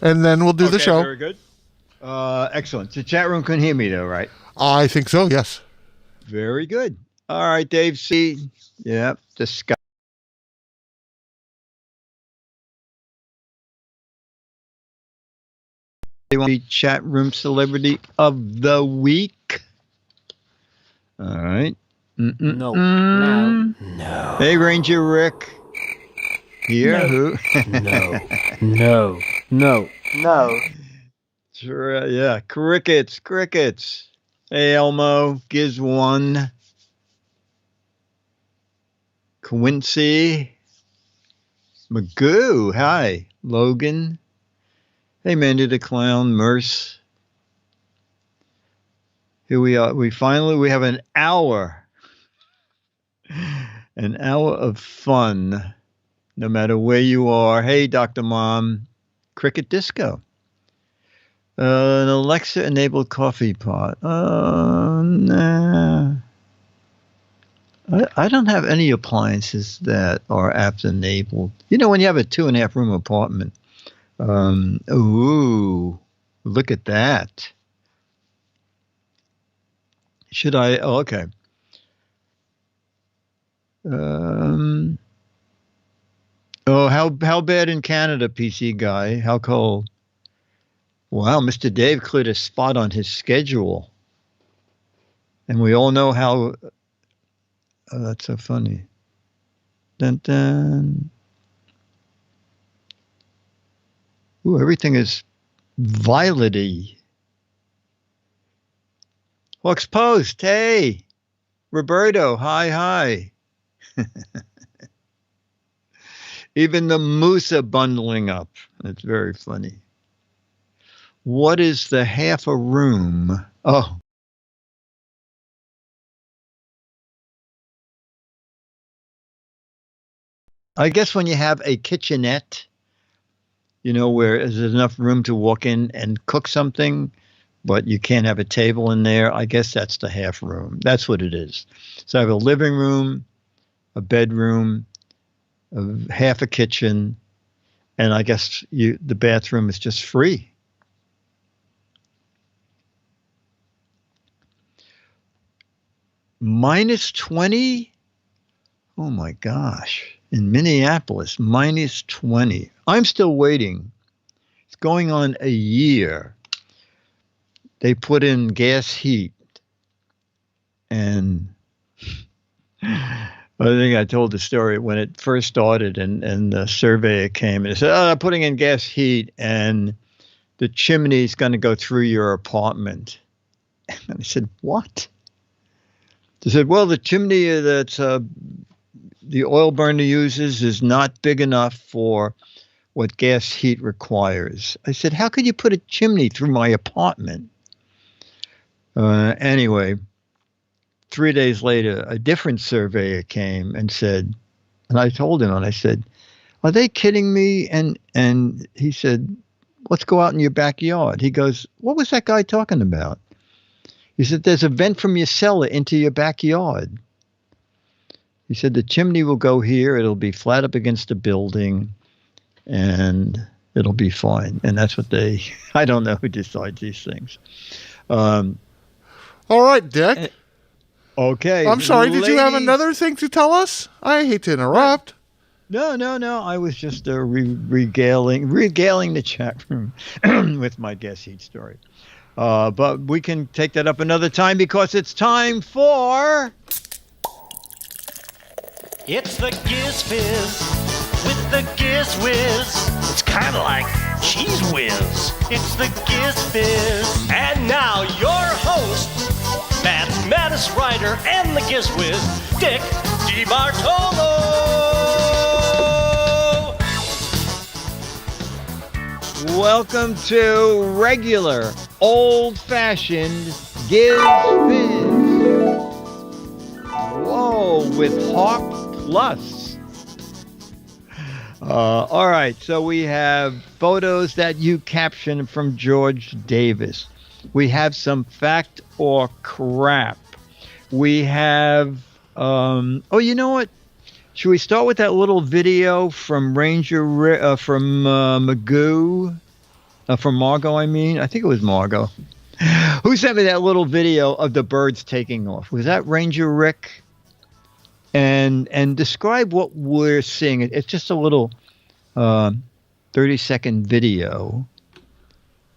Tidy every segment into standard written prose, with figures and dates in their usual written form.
and then we'll do the show. Very good. Excellent. The chat room couldn't hear me, though, right? I think so, yes. Very good. All right, Dave C. Yep, the Sky. The chat room celebrity of the week. All right. No. Hey, Ranger Rick. Here, No. who? No. Sure, yeah, crickets. Hey, Elmo, Giz 1. Quincy. Magoo, hi. Logan. Hey, Mandy the Clown, Merce. Here we are. We have an hour. An hour of fun, no matter where you are. Hey, Dr. Mom. Cricket Disco. An Alexa-enabled coffee pot. Nah. I don't have any appliances that are apps-enabled. You know, when you have a 2.5-room apartment. Ooh, look at that. Should I? Oh, okay. How bad in Canada, PC guy? How cold? Wow, Mr. Dave cleared a spot on his schedule. And we all know how... Oh, that's so funny. Dun, dun. Ooh, everything is violet-y. Hawks Post, hey. Roberto, hi. Even the moose are bundling up. It's very funny. What is the half a room? Oh. I guess when you have a kitchenette, you know, where there's enough room to walk in and cook something, but you can't have a table in there, I guess that's the half room. That's what it is. So I have a living room, a bedroom, half a kitchen, and I guess the bathroom is just free. Minus 20? Oh my gosh. In Minneapolis, minus 20. I'm still waiting. It's going on a year. They put in gas heat. And I think I told the story when it first started and the surveyor came and said, they're putting in gas heat and the chimney's going to go through your apartment. And I said, what? They said, well, the chimney that's the oil burner uses is not big enough for what gas heat requires. I said, how could you put a chimney through my apartment? Anyway, 3 days later, a different surveyor came and said, and I told him, and I said, are they kidding me? And he said, let's go out in your backyard. He goes, what was that guy talking about? He said, there's a vent from your cellar into your backyard. He said, the chimney will go here. It'll be flat up against the building, and it'll be fine. And that's what I don't know who decides these things. All right, Dick. Okay. I'm sorry. Did you have another thing to tell us? I hate to interrupt. No. I was just regaling the chat room with my gas heat story. But we can take that up another time because it's time for... It's the Giz Fiz with the Giz Whiz. It's kind of like Cheese Whiz. It's the Giz Fiz. And now your host, mathematics writer and the Giz Whiz, Dick DeBartolo. Welcome to regular, old-fashioned Giz Fiz. Whoa, with Hawk Plus. All right, so we have photos that you captioned from George Davis. We have some fact or crap. We have, oh, you know what? Should we start with that little video from Magoo? From Margot, I mean. I think it was Margot. Who sent me that little video of the birds taking off? Was that Ranger Rick? And describe what we're seeing. It's just a little 30-second video.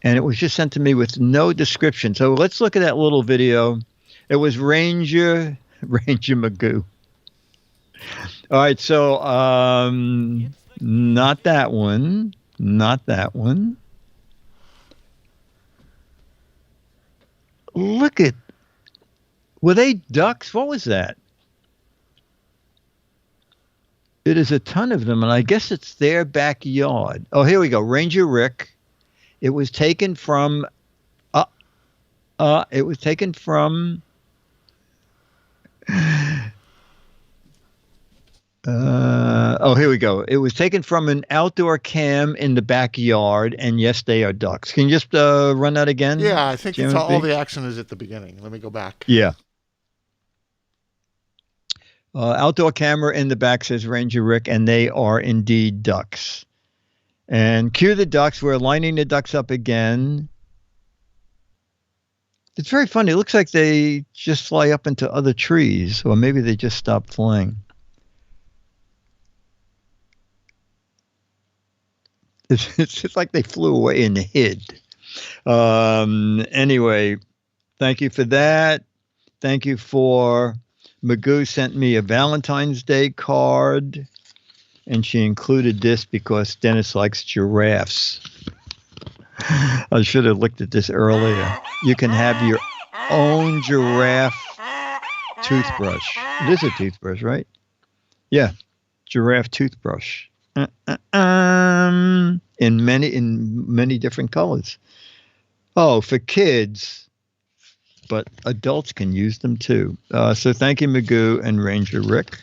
And it was just sent to me with no description. So let's look at that little video. It was Ranger Magoo. All right, so not that one. Not that one. Look at, were they ducks? What was that? It is a ton of them, and I guess it's their backyard. Oh, here we go. Ranger Rick. It was taken from, it was taken from, here we go. It was taken from an outdoor cam in the backyard, and yes, they are ducks. Can you just run that again? Yeah, I think it's all the action is at the beginning. Let me go back. Yeah. Outdoor camera in the back, says Ranger Rick, and they are indeed ducks. And cue the ducks. We're lining the ducks up again. It's very funny. It looks like they just fly up into other trees, or maybe they just stopped flying. It's just like they flew away and hid. Anyway, thank you for that. Thank you for Magoo sent me a Valentine's Day card, and she included this because Dennis likes giraffes. I should have looked at this earlier. You can have your own giraffe toothbrush. It is a toothbrush, right? Yeah, giraffe toothbrush. In many different colors. Oh, for kids, but adults can use them too. So thank you, Magoo and Ranger Rick.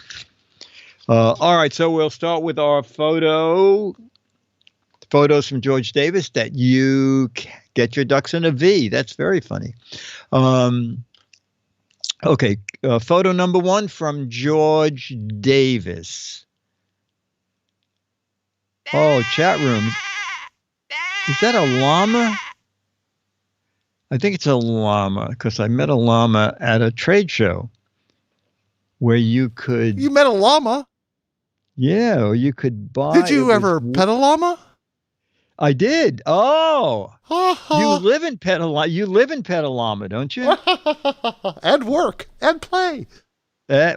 All right, so we'll start with our photos from George Davis that you get your ducks in a V. That's very funny. Okay, photo number 1 from George Davis. Oh, chat room. Is that a llama? I think it's a llama because I met a llama at a trade show where you could... You met a llama? Yeah, or you could buy... Did you ever pet a llama? I did. Oh, you live in Petalama, don't you? And work and play.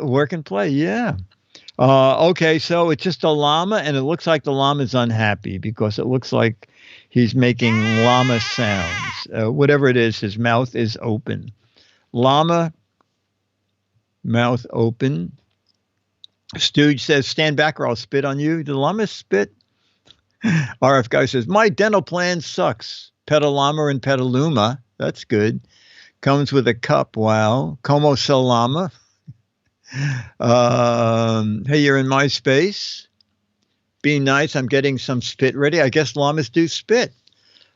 Work and play, yeah. Okay, so it's just a llama, and it looks like the llama's unhappy because it looks like he's making llama sounds. Whatever it is, his mouth is open. Llama, mouth open. Stooge says, stand back or I'll spit on you. Did the llama spit? RF guy says, my dental plan sucks. Petalama and Petaluma. That's good. Comes with a cup. Wow. Como Salama. Hey, you're in my space. Be nice. I'm getting some spit ready. I guess llamas do spit.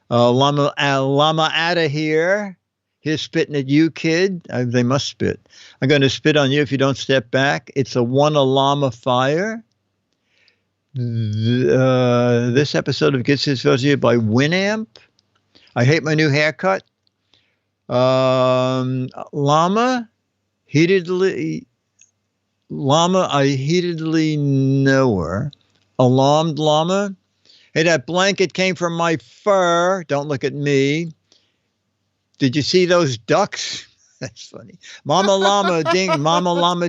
Llama out of here. Here's spitting at you, kid. They must spit. I'm going to spit on you if you don't step back. It's a llama fire. This episode of Giz Fiz brought to you by Winamp. I hate my new haircut. Llama, I heatedly know her. Alarmed llama. Hey, that blanket came from my fur. Don't look at me. Did you see those ducks? That's funny. Mama llama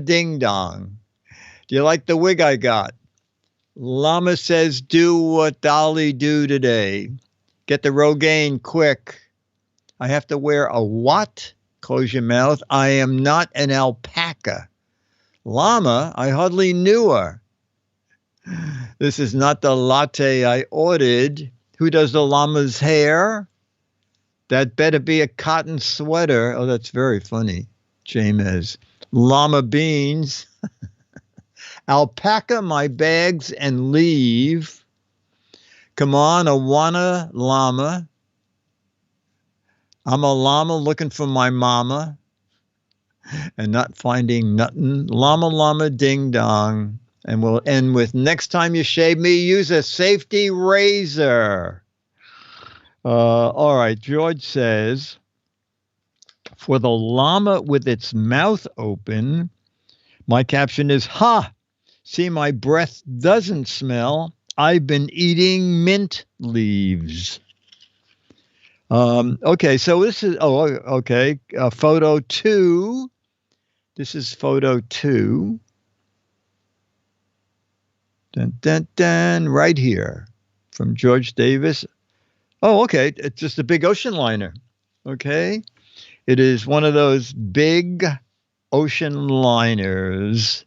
ding dong. Do you like the wig I got? Llama says, do what Dolly do today. Get the Rogaine quick. I have to wear a what? Close your mouth. I am not an alpaca. Llama, I hardly knew her. This is not the latte I ordered. Who does the llama's hair? That better be a cotton sweater. Oh, that's very funny. James. Llama beans. Alpaca my bags and leave. Come on, Awana llama. I'm a llama looking for my mama and not finding nothing. Llama ding dong. And we'll end with next time you shave me, use a safety razor. All right. George says, for the llama with its mouth open, my caption is, ha! See, my breath doesn't smell. I've been eating mint leaves. Okay, so this is, okay, photo 2. This is photo 2. Dun, dun, dun, right here from George Davis. Oh, okay, it's just a big ocean liner. Okay, it is one of those big ocean liners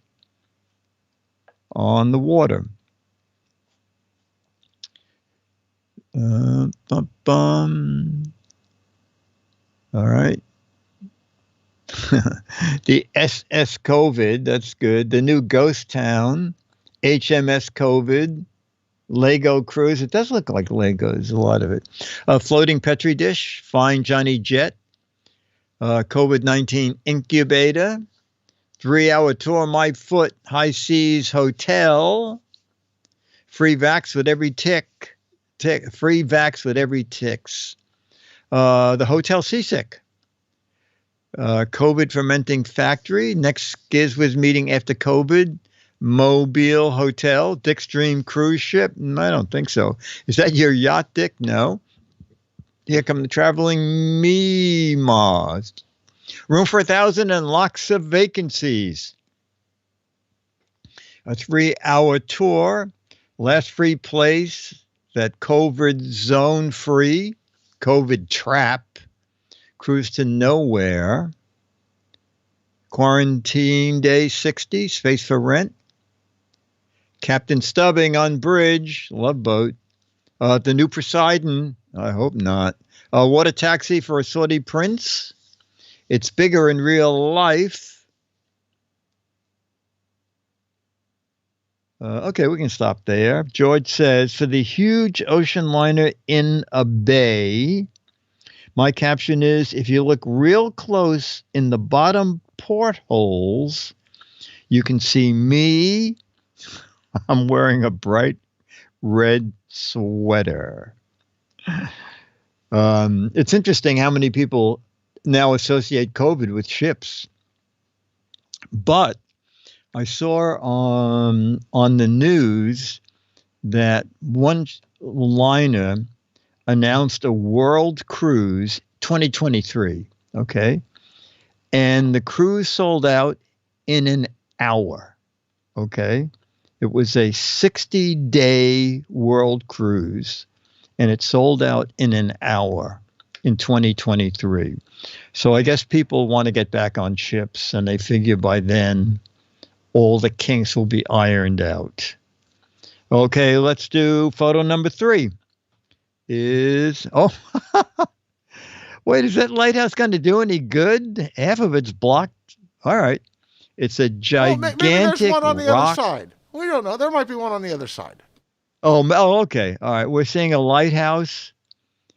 on the water. All right. The SS COVID, that's good. The new ghost town, HMS COVID, Lego cruise. It does look like Legos, a lot of it. Floating Petri dish, Fine Johnny Jet, COVID-19 incubator, 3-hour tour, My Foot, High Seas Hotel, free vax with every free vax with every ticks. The Hotel Seasick. COVID fermenting factory. Next GizFiz meeting after COVID. Mobile Hotel. Dick's Dream cruise ship. I don't think so. Is that your yacht, Dick? No. Here come the traveling Meemaws. Room for 1,000 and lots of vacancies. A 3-hour tour. Last free place. That COVID zone free. COVID trap. Cruise to nowhere. Quarantine day 60. Space for rent. Captain Stubbing on bridge. Love boat. The new Poseidon. I hope not. Water taxi for a Saudi prince. It's bigger in real life. Okay, we can stop there. George says, for the huge ocean liner in a bay, my caption is, if you look real close in the bottom portholes, you can see me. I'm wearing a bright red sweater. It's interesting how many people now associate COVID with ships. But I saw on the news that one liner announced a world cruise 2023, okay? And the cruise sold out in an hour, okay? It was a 60-day world cruise, and it sold out in an hour in 2023. So I guess people want to get back on ships, and they figure by then all the kinks will be ironed out. Okay, let's do photo number 3. Wait, is that lighthouse going to do any good? Half of it's blocked. All right. It's a gigantic maybe there's one on the rock. other side. We don't know. There might be one on the other side. Oh, okay. All right. We're seeing a lighthouse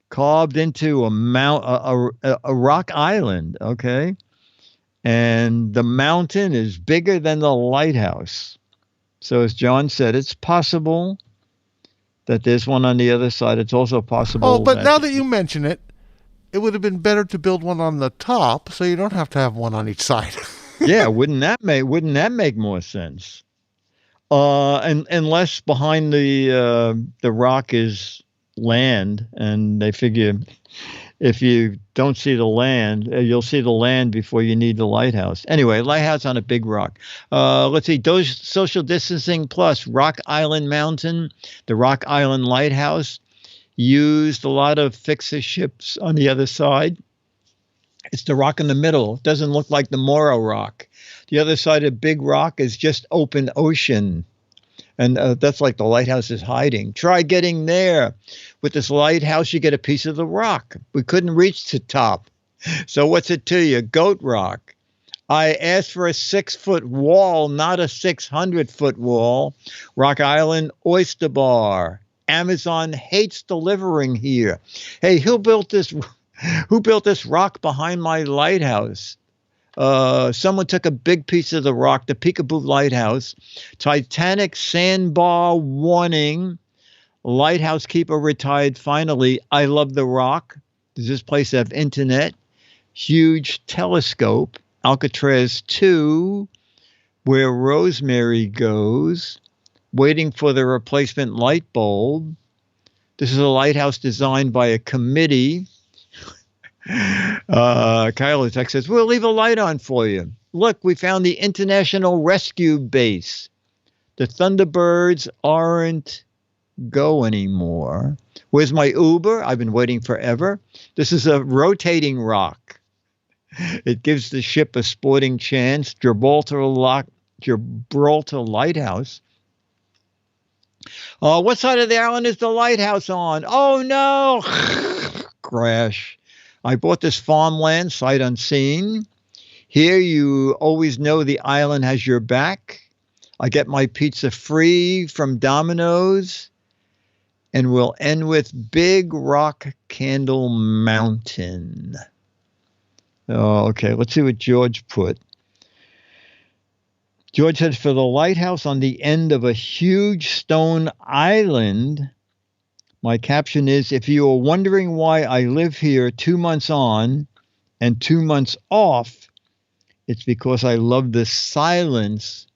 carved into a rock island. Okay. And the mountain is bigger than the lighthouse. So as John said, it's possible that there's one on the other side. It's also possible. Oh, but now that you mention it, it would have been better to build one on the top so you don't have to have one on each side. Yeah, wouldn't that make more sense? And unless behind the rock is land, and they figure if you don't see the land, you'll see the land before you need the lighthouse. Anyway, lighthouse on a big rock. Let's see, social distancing plus Rock Island Mountain, the Rock Island Lighthouse, used a lot of fixer ships on the other side. It's the rock in the middle. It doesn't look like the Morro Rock. The other side of Big Rock is just open ocean. And that's like the lighthouse is hiding. Try getting there. With this lighthouse, you get a piece of the rock. We couldn't reach the top. So what's it to you? Goat Rock. I asked for a 6-foot wall, not a 600-foot wall. Rock Island Oyster Bar. Amazon hates delivering here. Hey, who built this rock behind my lighthouse? Someone took a big piece of the rock, the Peekaboo Lighthouse. Titanic sandbar warning. Lighthouse keeper retired finally. I love the rock. Does this place have internet? Huge telescope. Alcatraz 2, where Rosemary goes. Waiting for the replacement light bulb. This is a lighthouse designed by a committee. Kylo Tech says, we'll leave a light on for you. Look, we found the International Rescue Base. The Thunderbirds aren't go anymore. Where's my Uber? I've been waiting forever. This is a rotating rock. It gives the ship a sporting chance. Gibraltar Lighthouse. What side of the island is the lighthouse on? Oh, no. Crash. I bought this farmland, sight unseen. Here you always know the island has your back. I get my pizza free from Domino's. And we'll end with Big Rock Candle Mountain. Oh, okay, let's see what George put. George said, for the lighthouse on the end of a huge stone island, my caption is, if you are wondering why I live here 2 months on and 2 months off, it's because I love the silence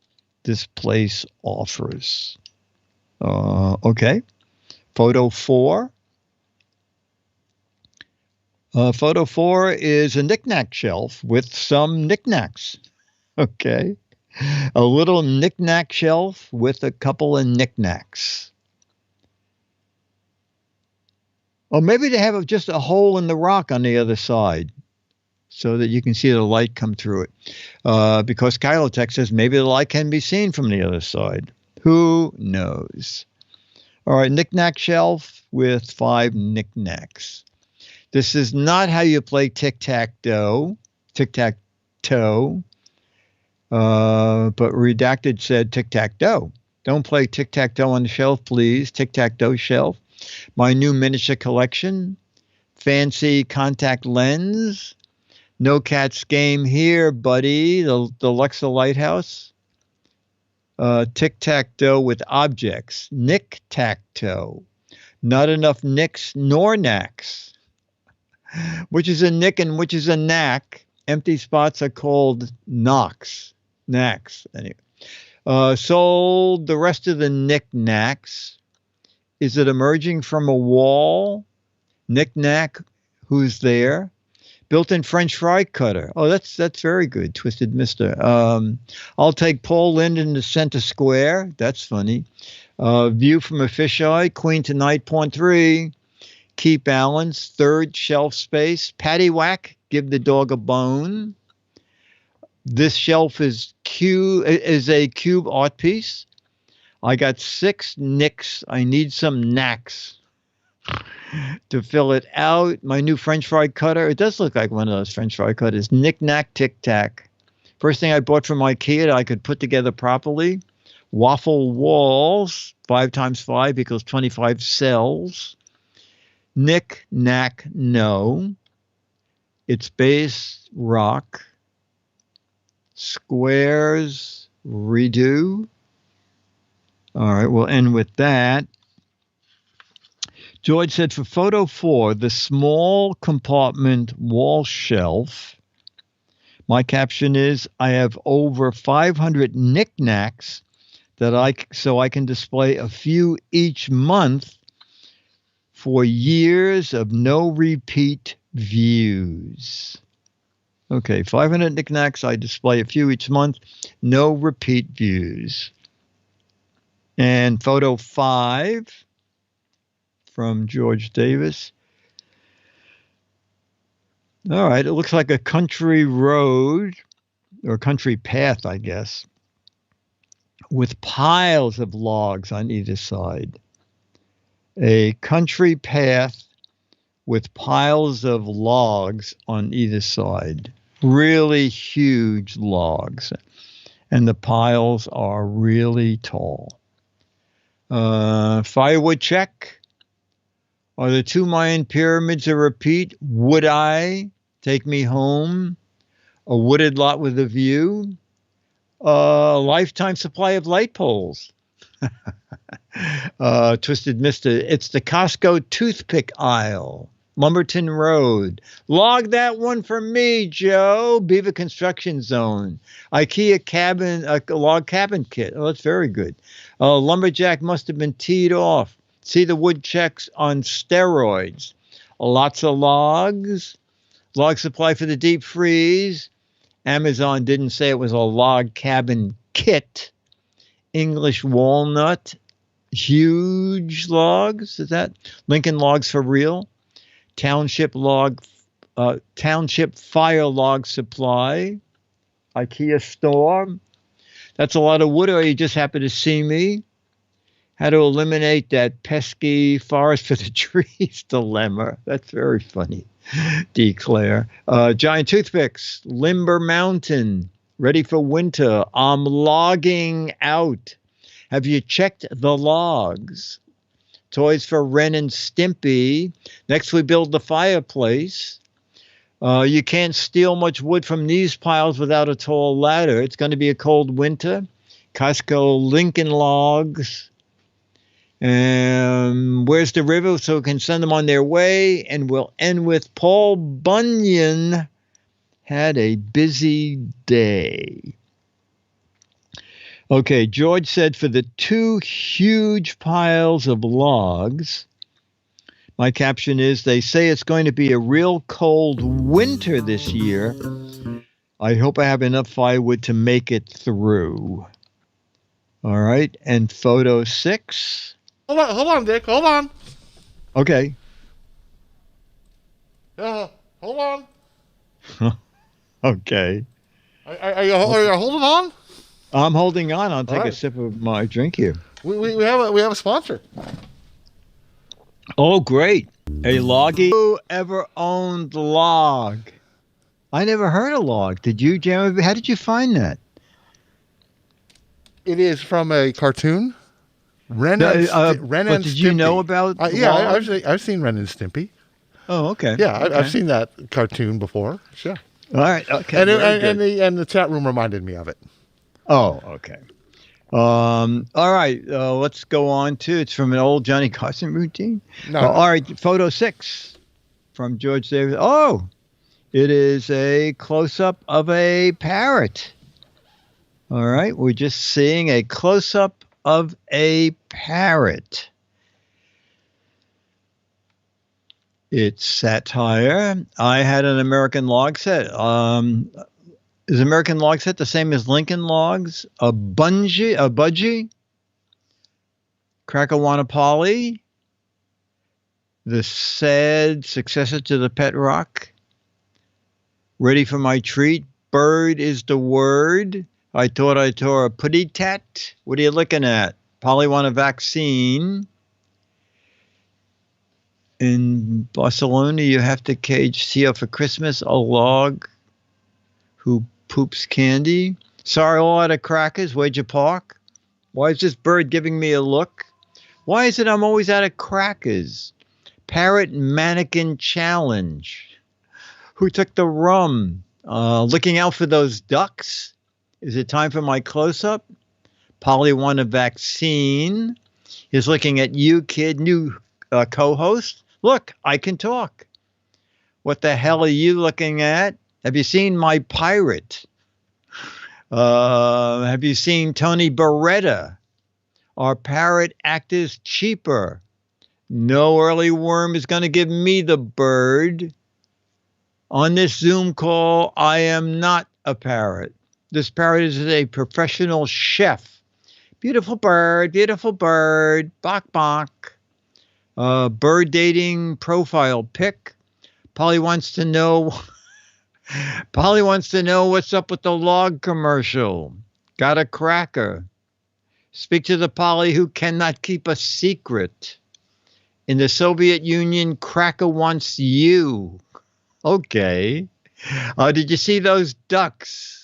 this place offers. Okay. Photo 4. Photo 4 is a knick-knack shelf with some knickknacks. Okay. A little knick-knack shelf with a couple of knickknacks. Or maybe they have just a hole in the rock on the other side so that you can see the light come through it. Because Kylotech says maybe the light can be seen from the other side. Who knows? All right, knick-knack shelf with 5 knickknacks. This is not how you play tic-tac-toe. Tic-tac-toe. But Redacted said tic-tac-toe. Don't play tic-tac-toe on the shelf, please. Tic-tac-toe shelf. My new miniature collection. Fancy contact lens. No Cat's game here, buddy. The Luxa Lighthouse. Tic-tac-toe with objects. Nick-tac-toe. Not enough nicks nor knacks. Which is a nick and which is a knack. Empty spots are called knocks. Knacks. Anyway. Sold the rest of the knick-knacks. Is it emerging from a wall? Knick-knack, who's there? Built-in French fry cutter. Oh, that's very good, Twisted Mister. I'll take Paul Linden to center square. That's funny. View from a fisheye. Queen to knight, pawn 3. Keep balance. Third shelf space. Paddywhack. Give the dog a bone. This shelf is a cube art piece. I got 6 nicks. I need some knacks to fill it out. My new French fry cutter. It does look like one of those French fry cutters. Knick-knack, tic-tac. First thing I bought from IKEA that I could put together properly. Waffle walls. 5x5 equals 25 cells. Knick-knack, no. It's base, rock. Squares, redo. All right, we'll end with that. George said, for photo 4, the small compartment wall shelf, my caption is, I have over 500 knickknacks so I can display a few each month for years of no repeat views. Okay, 500 knickknacks, I display a few each month, no repeat views. And photo 5 from George Davis. All right, it looks like a country road or country path, I guess, with piles of logs on either side. A country path with piles of logs on either side. Really huge logs. And the piles are really tall. Firewood check. Are the 2 Mayan pyramids a repeat? Would I? Take me home. A wooded lot with a view. A lifetime supply of light poles. Twisted Mister. It's the Costco toothpick aisle. Lumberton Road. Log that one for me, Joe. Beaver Construction Zone. IKEA cabin, log cabin kit. Oh, that's very good. Lumberjack must have been teed off. See the woodchucks on steroids. Lots of logs. Log supply for the deep freeze. Amazon didn't say it was a log cabin kit. English walnut. Huge logs. Is that Lincoln Logs for real? Township fire log supply. IKEA store. That's a lot of wood, or you just happen to see me. How to eliminate that pesky forest for the trees dilemma. That's very funny. Declare. Giant toothpicks. Limber Mountain. Ready for winter. I'm logging out. Have you checked the logs? Toys for Ren and Stimpy. Next, we build the fireplace. You can't steal much wood from these piles without a tall ladder. It's going to be a cold winter. Costco Lincoln Logs. And where's the river so we can send them on their way? And we'll end with Paul Bunyan had a busy day. Okay, George said for the 2 huge piles of logs, my caption is, they say it's going to be a real cold winter this year. I hope I have enough firewood to make it through. All right, and photo 6. Hold on, Dick. Hold on. Okay. Hold on. Okay. Are you holding on? I'm holding on. I'll take right. a sip of my drink here. We have a sponsor. Oh, great. A loggy. Who ever owned log? I never heard of log. Did you, Jeremy? How did you find that? It is from a cartoon. Ren and Stimpy. Did you know about yeah, log? I've seen Ren and Stimpy. Oh, okay. Yeah, Okay. I've seen that cartoon before. Sure. All right. Okay. And the chat room reminded me of it. Oh, okay. All right. Let's go on to, it's from an old Johnny Carson routine. No. All right. Photo 6 from George Davis. Oh, it is a close-up of a parrot. All right. We're just seeing a close-up of a parrot. It's satire. I had an American log set. Is American log set the same as Lincoln Logs? A budgie, Crack-a-wanna-polly, the sad successor to the pet rock. Ready for my treat. Bird is the word. I thought I tore a putty tat. What are you looking at? Polly want a vaccine. In Barcelona, you have to cage Theo for Christmas, a log who poops candy. Sorry, all out of crackers. Where'd you park? Why is this bird giving me a look? Why is it I'm always out of crackers? Parrot mannequin challenge. Who took the rum? Looking out for those ducks. Is it time for my close-up? Polly want a vaccine. He's looking at you, kid. New co-host. Look, I can talk. What the hell are you looking at? Have you seen my pirate? Have you seen Tony Beretta? Are parrot actors cheaper? No early worm is going to give me the bird. On this Zoom call, I am not a parrot. This parrot is a professional chef. Beautiful bird, bok bok. Bird dating profile pic. Polly wants to know what's up with the log commercial. Got a cracker. Speak to the Polly who cannot keep a secret. In the Soviet Union, cracker wants you. Okay. Did you see those ducks?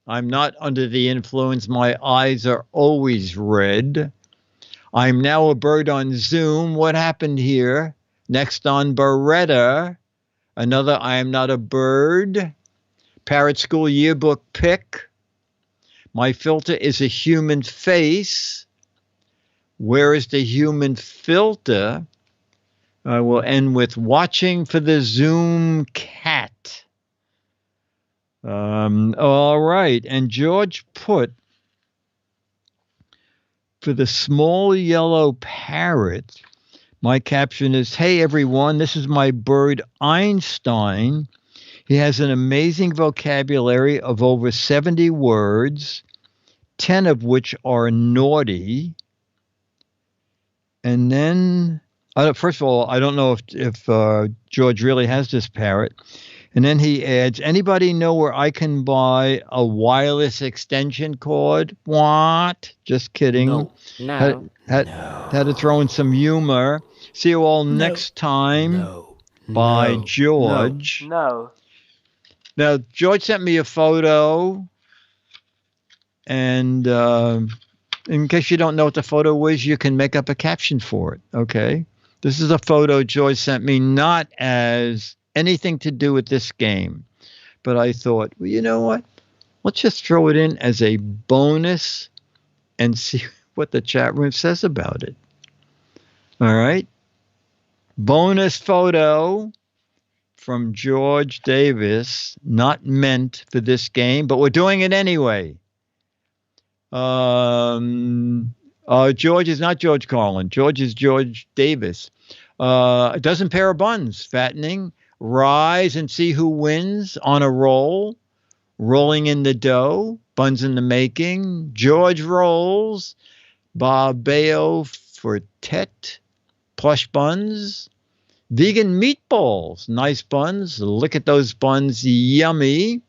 I'm not under the influence. My eyes are always red. I'm now a bird on Zoom. What happened here? Next on Beretta. Another I am not a bird. Parrot School yearbook pic. My filter is a human face. Where is the human filter? I will end with watching for the Zoom cat. All right. And George put, for the small yellow parrot, my caption is, hey, everyone, this is my bird Einstein. He has an amazing vocabulary of over 70 words, 10 of which are naughty. And then, first of all, I don't know if George really has this parrot. And then he adds, anybody know where I can buy a wireless extension cord? What? Just kidding. No. Had to throw in some humor. See you all next time. By George. No. Now, George sent me a photo. And in case you don't know what the photo is, you can make up a caption for it. Okay? This is a photo George sent me, not as anything to do with this game. But I thought, well, you know what? Let's just throw it in as a bonus and see what the chat room says about it. All right. Bonus photo from George Davis, not meant for this game, but we're doing it anyway. George is not George Carlin. George is George Davis. A dozen pair of buns, fattening. Rise and see who wins on a roll. Rolling in the dough. Buns in the making. George rolls. Barbeo for tet. Plush buns. Vegan meatballs. Nice buns. Look at those buns. Yummy.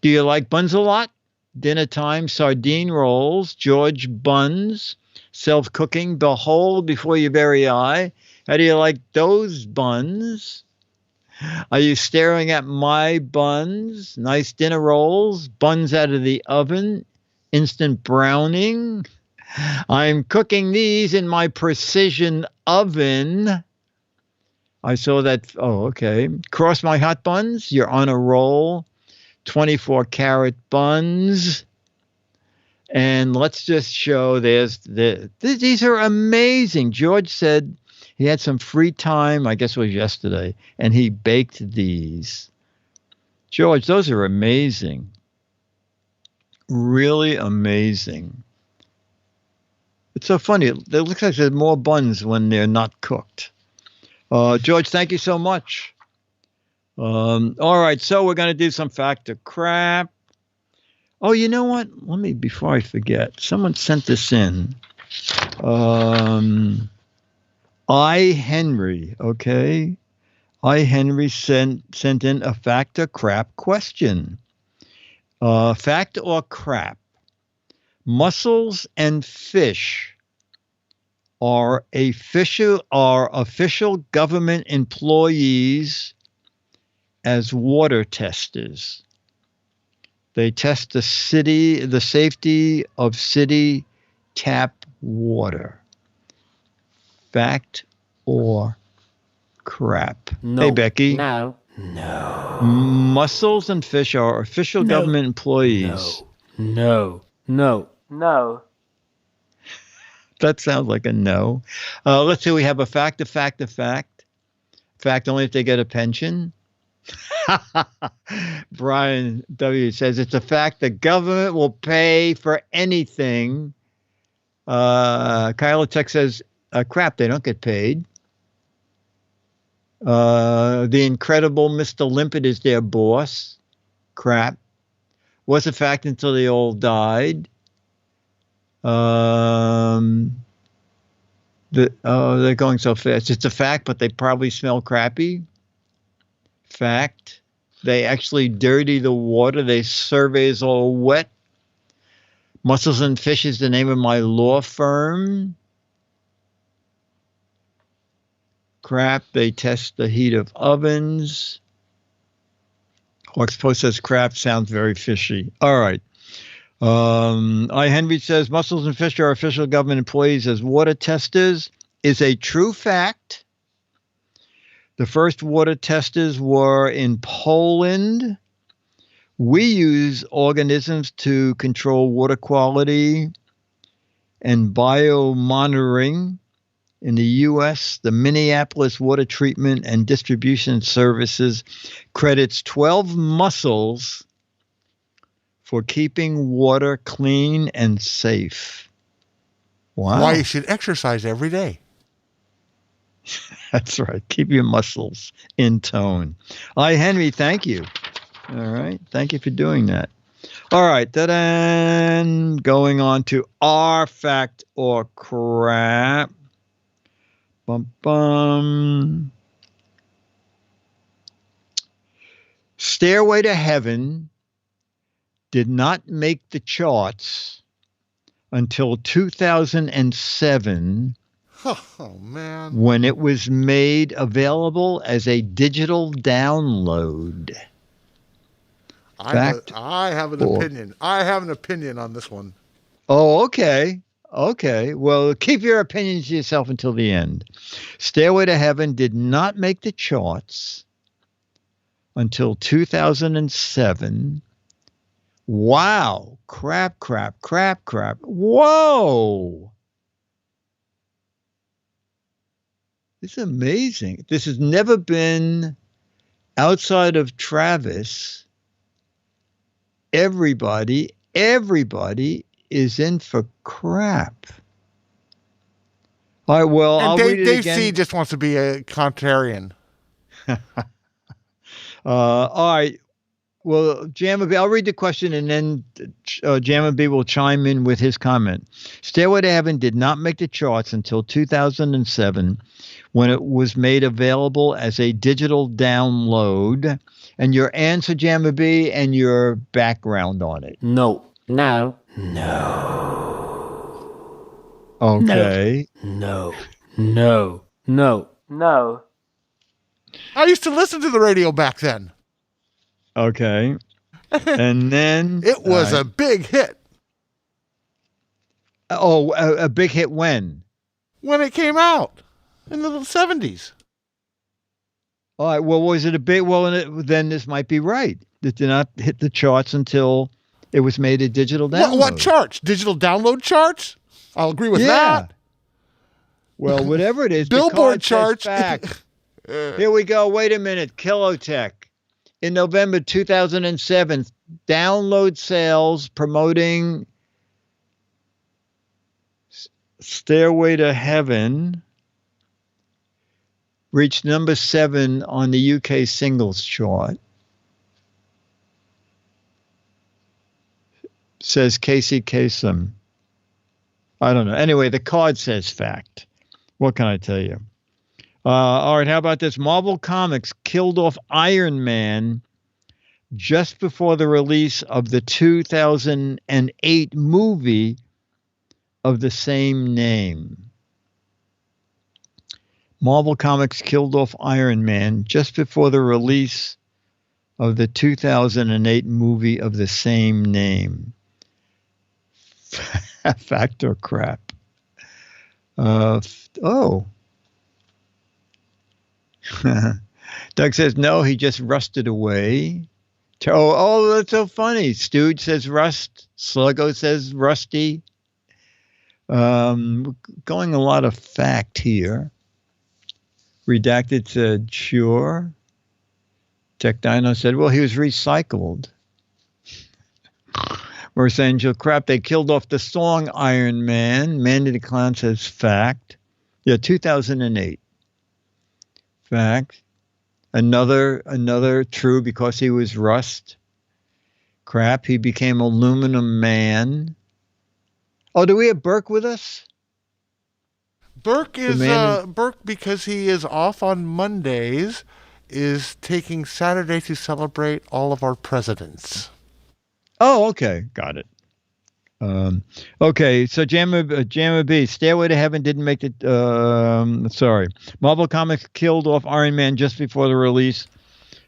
Do you like buns a lot? Dinner time. Sardine rolls. George buns. Self-cooking. Behold before your very eye. How do you like those buns? Are you staring at my buns? Nice dinner rolls, buns out of the oven, instant browning. I'm cooking these in my precision oven. I saw that. Oh, okay. Cross my hot buns. You're on a roll. 24 karat buns. And let's just show these are amazing. George said he had some free time, I guess it was yesterday, and he baked these. George, those are amazing. Really amazing. It's so funny. It looks like there's more buns when they're not cooked. George, thank you so much. All right, so we're going to do some fact or crap. Oh, you know what? Before I forget, someone sent this in. Henry, okay? Henry sent in a fact or crap question. Fact or crap? Mussels and fish are official government employees as water testers. They test the safety of city tap water. Fact or crap? No. Hey, Becky. No. Mussels and fish are official government employees. No. That sounds like a no. Let's see. We have a fact. Fact only if they get a pension. Brian W. says it's a fact the government will pay for anything. Kyla Tech says, crap, they don't get paid. The incredible Mr. Limpet is their boss. Crap. Was a fact until they all died. They're going so fast. It's a fact, but they probably smell crappy. Fact. They actually dirty the water. They surveys all wet. Mussels and Fish is the name of my law firm. Crap. They test the heat of ovens. Hawks Post says crap sounds very fishy. All right. Henry says Mussels and Fish are official government employees as water testers is a true fact. The first water testers were in Poland. We use organisms to control water quality. and biomonitoring in the U.S., the Minneapolis Water Treatment and Distribution Services credits 12 mussels for keeping water clean and safe. Wow. Why you should exercise every day. That's right. Keep your muscles in tone. All right, Henry, thank you. All right. Thank you for doing that. All right. Then going on to our fact or crap. Bum, bum. Stairway to Heaven did not make the charts until 2007. Oh, man. When it was made available as a digital download. I have an opinion. I have an opinion on this one. Oh, okay. Okay. Well, keep your opinions to yourself until the end. Stairway to Heaven did not make the charts until 2007. Wow. Crap. Whoa. It's amazing. This has never been outside of Travis. Everybody is in for crap. All right, well, and I'll read it Dave again. C. just wants to be a contrarian. All right. Well, Jamma B, I'll read the question and then Jamma B will chime in with his comment. Stairway to Heaven did not make the charts until 2007 when it was made available as a digital download. And your answer, Jamma B, and your background on it. No. Okay. No. I used to listen to the radio back then. Okay. And then It was a big hit a big hit when? when it came out in the 70s. All right. Well, was it a big? Well, then this might be right. It did not hit the charts until it was made a digital download. What charts? Digital download charts? I'll agree with that. Well, whatever it is, Billboard the card charts. says fact. Here we go. Wait a minute. Kilotech. In November 2007, download sales promoting Stairway to Heaven reached number 7 on the UK singles chart. Says Casey Kasem. I don't know. Anyway, the card says fact. What can I tell you? All right, how about this? Marvel Comics killed off Iron Man just before the release of the 2008 movie of the same name. Marvel Comics killed off Iron Man just before the release of the 2008 movie of the same name. Fact or crap? Doug says, no, he just rusted away. Oh, that's so funny. Stooge says rust. Sluggo says rusty. Going a lot of fact here. Redacted said, sure. Tech Dino said, well, he was recycled. Merce Angel, crap, they killed off the song Iron Man. Mandy the Clown says, fact. Yeah, 2008. Fact. Another true because he was rust. Crap, he became aluminum man. Oh, do we have Burke with us? Burke is Burke, because he is off on Mondays, is taking Saturday to celebrate all of our presidents. Oh, okay. Got it. Okay, so Jamma B, Stairway to Heaven didn't make it. Sorry. Marvel Comics killed off Iron Man just before the release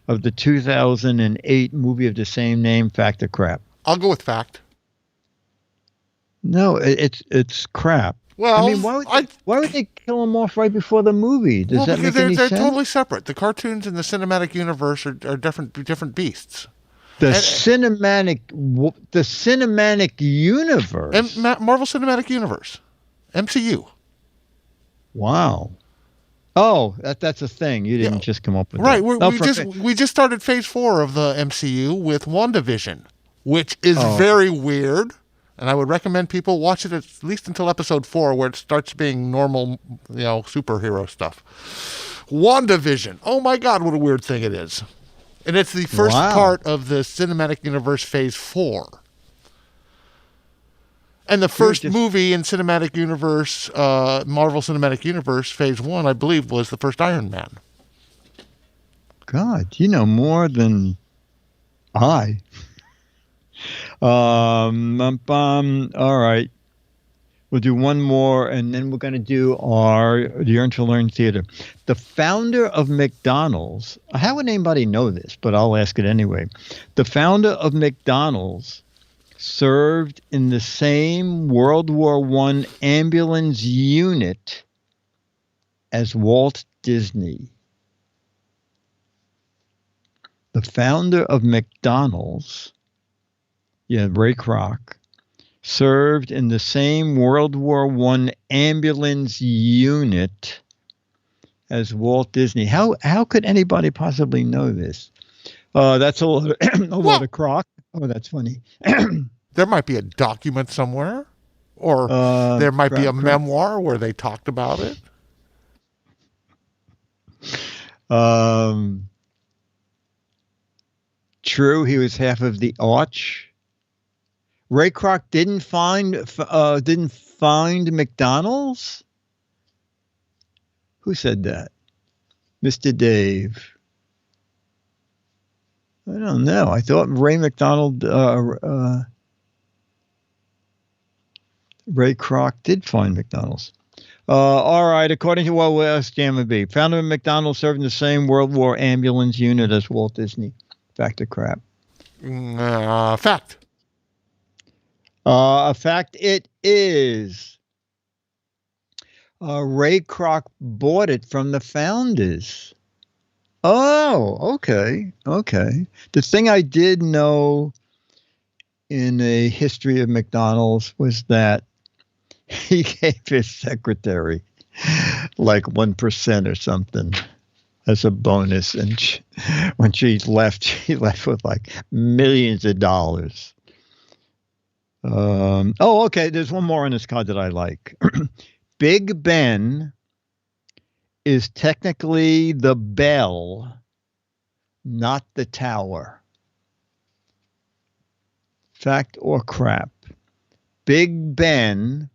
of the 2008 movie of the same name. Fact or crap? I'll go with fact. No, it's crap. Well, I mean, why would they kill him off right before the movie? Does that make any sense? They're totally separate. The cartoons and the cinematic universe are different beasts. The cinematic universe. And Marvel Cinematic Universe. MCU. Wow. Oh, that's a thing. You didn't just come up with right. that. We just started phase 4 of the MCU with WandaVision, which is very weird. And I would recommend people watch it at least until episode 4, where it starts being normal, superhero stuff. WandaVision. Oh my God, what a weird thing it is. And it's the first part of the cinematic universe phase 4. And the first movie in cinematic universe, Marvel Cinematic Universe, phase 1, I believe, was the first Iron Man. God, you know more than I. All right. We'll do one more, and then we're going to do our Yearn to Learn Theater. The founder of McDonald's, how would anybody know this, but I'll ask it anyway. The founder of McDonald's served in the same World War I ambulance unit as Walt Disney. The founder of McDonald's, Ray Kroc, served in the same World War I ambulance unit as Walt Disney. How could anybody possibly know this? That's a lot of Kroc. Oh, that's funny. There might be a document somewhere, or there might be a memoir where they talked about it. True, he was half of the Arch. Ray Kroc didn't find McDonald's? Who said that? Mr. Dave. I don't know. I thought Ray Kroc did find McDonald's. All right. According to what West Jam would be, founder of McDonald's served in the same World War ambulance unit as Walt Disney. Fact or crap? Fact. A fact it is. Ray Kroc bought it from the founders. Oh, okay. The thing I did know in a history of McDonald's was that he gave his secretary like 1% or something as a bonus. And when she left with like millions of dollars. Okay. There's one more on this card that I like. Big Ben is technically the bell, not the tower. Fact or crap? Big Ben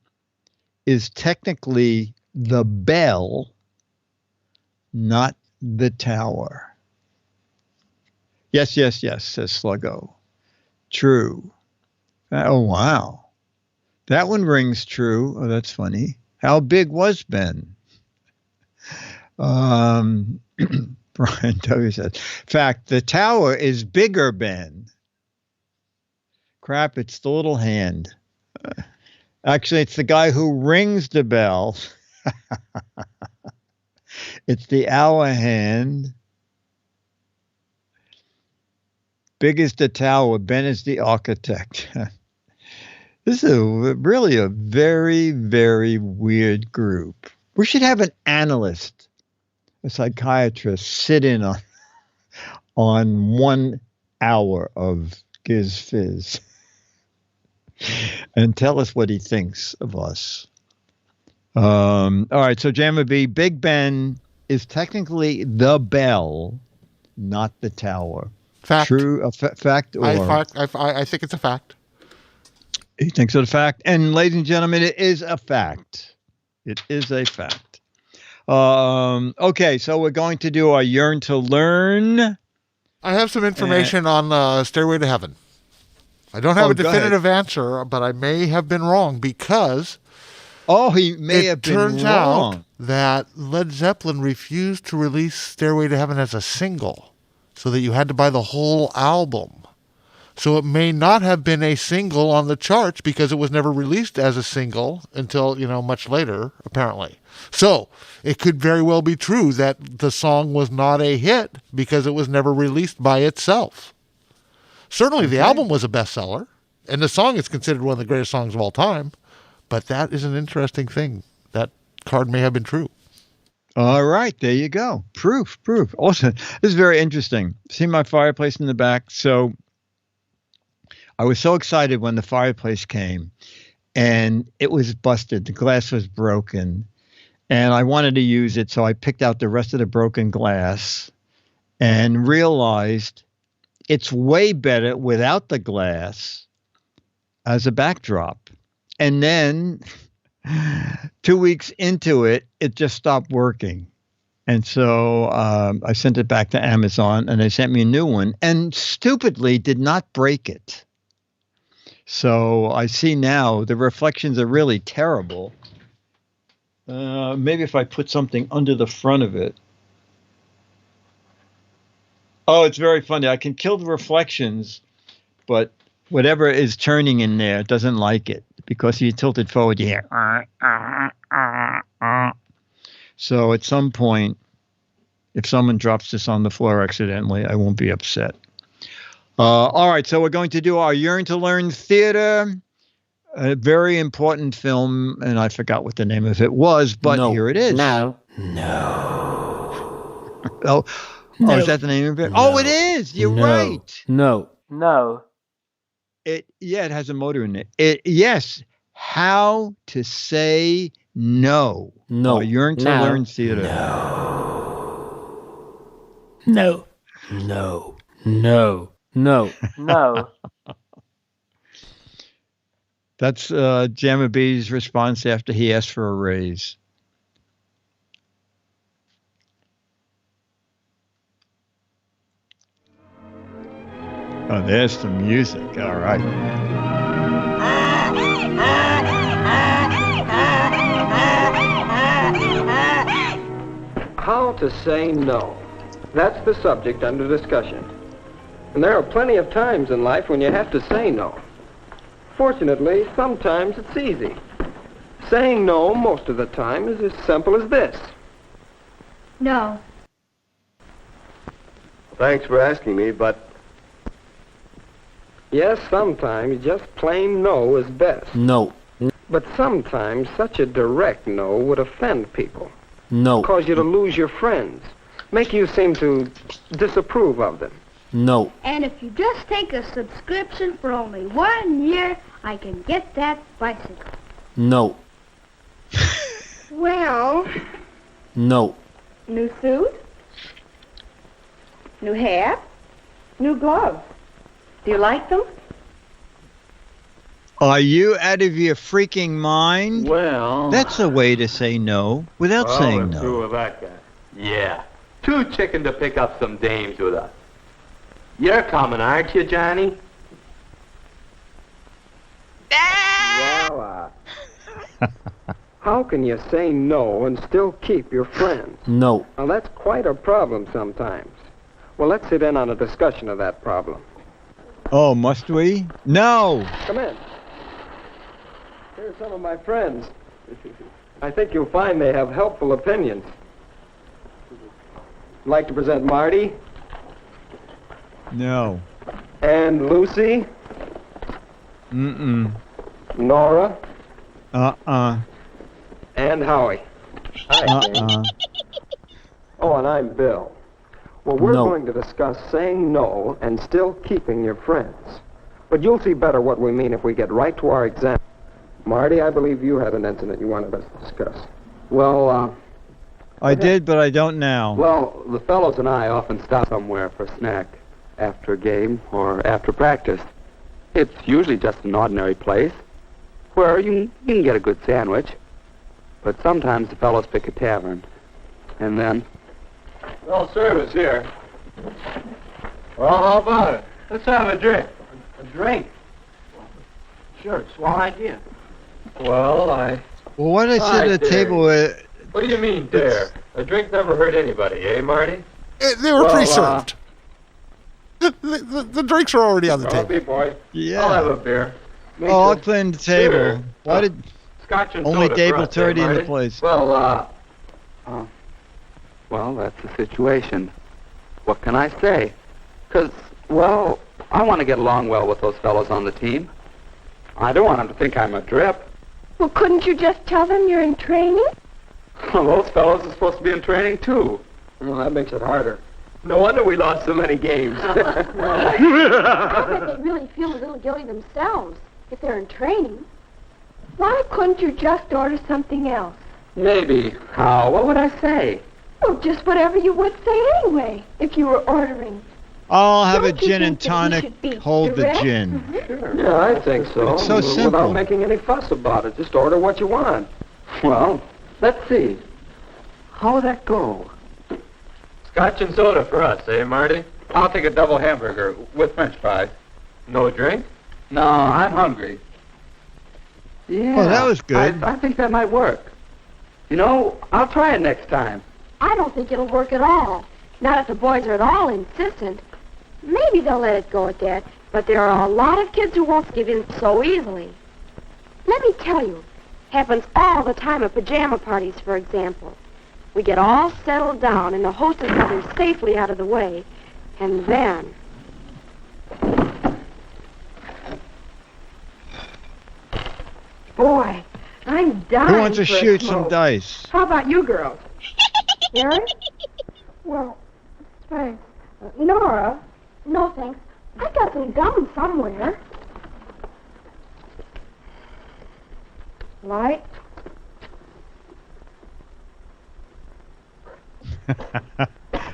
is technically the bell, not the tower. Yes, says Sluggo. True. Oh, wow. That one rings true. Oh, that's funny. How big was Ben? Brian W. says, fact, the tower is bigger, Ben. Crap, it's the little hand. Actually, it's the guy who rings the bell. It's the hour hand. Big is the tower. Ben is the architect. This is really a very, very weird group. We should have an analyst, a psychiatrist, sit in on 1 hour of Giz Fiz and tell us what he thinks of us. All right, so Jamma B, Big Ben is technically the bell, not the tower. Fact. True, fact or... I think it's a fact. He thinks it's a fact. And ladies and gentlemen, it is a fact. It is a fact. Okay, so we're going to do our Yearn to Learn. I have some information on Stairway to Heaven. I don't have a definitive answer, but I may have been wrong because... he may have been wrong. It turns out that Led Zeppelin refused to release Stairway to Heaven as a single, so that you had to buy the whole album. So it may not have been a single on the charts because it was never released as a single until, much later, apparently. So it could very well be true that the song was not a hit because it was never released by itself. Certainly the album was a bestseller, and the song is considered one of the greatest songs of all time. But that is an interesting thing. That card may have been true. All right, there you go. Proof. Also, this is very interesting. See my fireplace in the back? So I was so excited when the fireplace came, and it was busted. The glass was broken, and I wanted to use it, so I picked out the rest of the broken glass and realized it's way better without the glass as a backdrop. And then 2 weeks into it, it just stopped working. And so I sent it back to Amazon, and they sent me a new one, and stupidly did not break it. So I see now the reflections are really terrible. Maybe if I put something under the front of it. Oh, it's very funny. I can kill the reflections, but whatever is turning in there doesn't like it, because you tilt it forward, you hear. So at some point, if someone drops this on the floor accidentally, I won't be upset. All right, so we're going to do our Yearn to Learn Theater, a very important film, and I forgot what the name of it was, but here it is. No. Oh, is that the name of it? No. Oh, it is. You're right. No. It has a motor in it. Yes. How to Say No. No. Yearn to Learn Theater. No. That's Jamma B's response after he asked for a raise. Oh, there's the music. All right. How to say no. That's the subject under discussion. And there are plenty of times in life when you have to say no. Fortunately, sometimes it's easy. Saying no most of the time is as simple as this. No. Thanks for asking me, but... Yes, sometimes just plain no is best. No. But sometimes such a direct no would offend people. No. Cause you to lose your friends. Make you seem to disapprove of them. No. And if you just take a subscription for only 1 year, I can get that bicycle. No. Well, No. new suit, new hat, new gloves. Do you like them? Are you out of your freaking mind? Well, That's a way to say no without saying no. Through with that guy. Yeah. Too chicken to pick up some dames with us. You're coming, aren't you, Johnny? Well, how can you say no and still keep your friends? No. Now, that's quite a problem sometimes. Well, let's sit in on a discussion of that problem. Oh, must we? No. Come in. Here's some of my friends. I think you'll find they have helpful opinions. I'd like to present Marty No. and Lucy, Mm-mm. Nora, and Howie. Hi, James. Oh, and I'm Bill. Well, we're No. going to discuss saying no and still keeping your friends. But you'll see better what we mean if we get right to our example. Marty, I believe you had an incident you wanted us to discuss. Well, I did, but I don't now. Well, the fellows and I often stop somewhere for a snack after a game or after practice. It's usually just an ordinary place where you can get a good sandwich. But sometimes the fellows pick a tavern. And then... well, service here. Well, how about it? Let's have a drink. A drink? Sure, swell idea. Well, Well, why did I sit at a table where... What do you mean, dare? A drink never hurt anybody, eh, Marty? They were pre-served. The drinks are already on the table. Coffee, boy. Yeah. I'll have a beer. Oh, I'll clean the table. Sure. Why did... Scotch and Only soda Dave for will us, turn eh, in the Marty? place. Well, that's the situation. What can I say? 'Cause, well, I want to get along well with those fellows on the team. I don't want them to think I'm a drip. Well, couldn't you just tell them you're in training? Well, those fellows are supposed to be in training, too. Well, that makes it harder. No wonder we lost so many games. I bet they really feel a little guilty themselves if they're in training. Why couldn't you just order something else? Maybe. How? What would I say? Oh, just whatever you would say anyway, if you were ordering. I'll have a Don't you gin and think that we tonic. should be Hold the direct? gin. Sure. Yeah, I think so. It's so simple. Without making any fuss about it. Just order what you want. Well, Let's see. How would that go? Scotch and soda for us, eh, Marty? I'll take a double hamburger with French fries. No drink? No, I'm hungry. Yeah. Oh, that was good. I think that might work. You know, I'll try it next time. I don't think it'll work at all. Not if the boys are at all insistent. Maybe they'll let it go at that, but there are a lot of kids who won't give in so easily. Let me tell you, happens all the time at pajama parties, for example. We get all settled down and the hostess others safely out of the way, and then... Boy, I'm dying. Who wants to for a shoot smoke. some dice? How about you girls? Gary? Well, thanks. Nora? No, thanks. I got some gum somewhere. Light?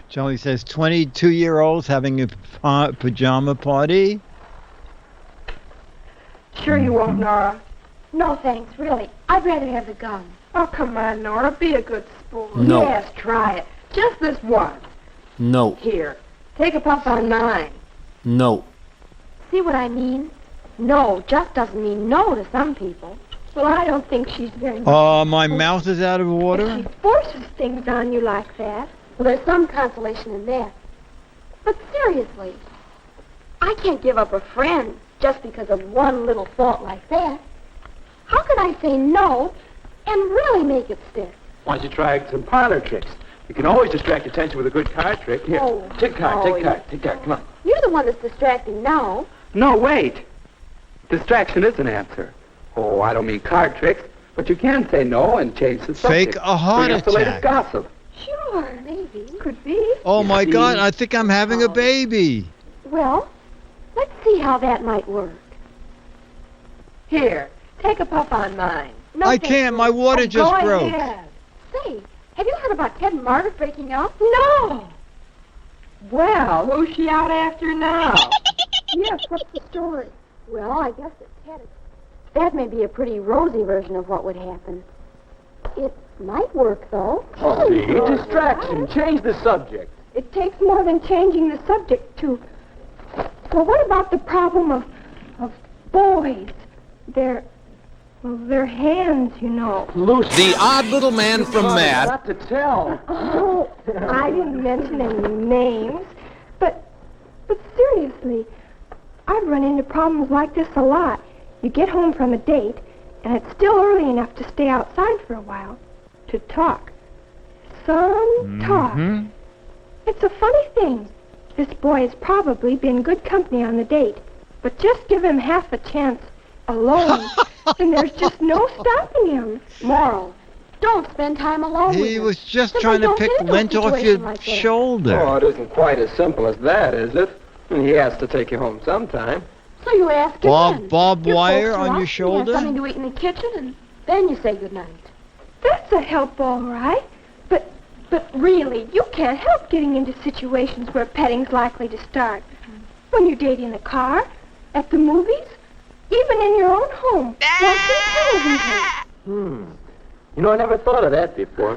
Charlie says 22-year-olds having a pajama party. Sure you won't, Nora. No, thanks, really. I'd rather have the gum. Oh, come on, Nora. Be a good sport. No. Yes, try it. Just this once. No. Here, take a puff on mine. No. See what I mean? No just doesn't mean no to some people. Well, I don't think she's very much. Oh, my mouth is out of If water. she forces things on you like that, well, there's some consolation in that. But seriously, I can't give up a friend just because of one little fault like that. How can I say no and really make it stick? Why don't you try some parlor tricks? You can always distract attention with a good card trick. Here, Oh, take card, oh, take card, take card. Come on. You're the one that's distracting now. No, wait. Distraction is an answer. Oh, I don't mean card tricks, but you can say no and change the subject. Fake a heart Bring up the latest attack. gossip. Sure, maybe. Could be. Oh my See? God, I think I'm having a baby. Well, let's see how that might work. Here, take a puff on mine. No, I thank can't, you. my water Oh, just go broke. ahead. Say, have you heard about Ted and Margaret breaking up? No. Well, who's she out after now? Yes, what's the story? Well, I guess it's Ted. That may be a pretty rosy version of what would happen. It might work, though. Oh, see, distraction. Change the subject. It takes more than changing the subject to... Well, what about the problem of boys? Their hands, you know. Loose. The odd little man from Mad. Not to tell. Oh, I didn't mention any names. But seriously, I've run into problems like this a lot. You get home from a date, and it's still early enough to stay outside for a while. To talk. Some talk. It's a funny thing. This boy has probably been good company on the date. But just give him half a chance alone, and there's just no stopping him. Moral. Don't spend time alone with He him. was just Somebody trying to don't pick get into a lint off situation your like that. shoulder. Oh, it isn't quite as simple as that, is it? He has to take you home sometime. So you ask him then. Bob Your wire folks are on up, your you shoulder? have something to eat in the kitchen, and then you say goodnight. That's a help, all right. But really, you can't help getting into situations where petting's likely to start. When you're dating in the car, at the movies, even in your own home, watching television. You know, I never thought of that before.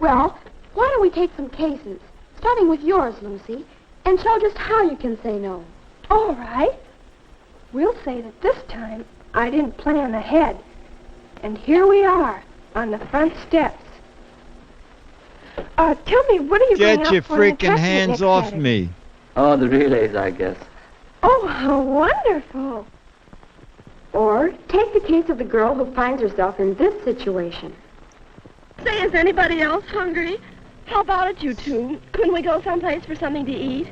Well, why don't we take some cases, starting with yours, Lucy, and show just how you can say no. All right. We'll say that this time I didn't plan ahead. And here we are, on the front steps. Tell me, what are you going Get out your for in the freaking traffic hands next off Saturday? me. Oh, the relays, I guess. Oh, how wonderful. Or take the case of the girl who finds herself in this situation. Say, is anybody else hungry? How about it, you two? Couldn't we go someplace for something to eat?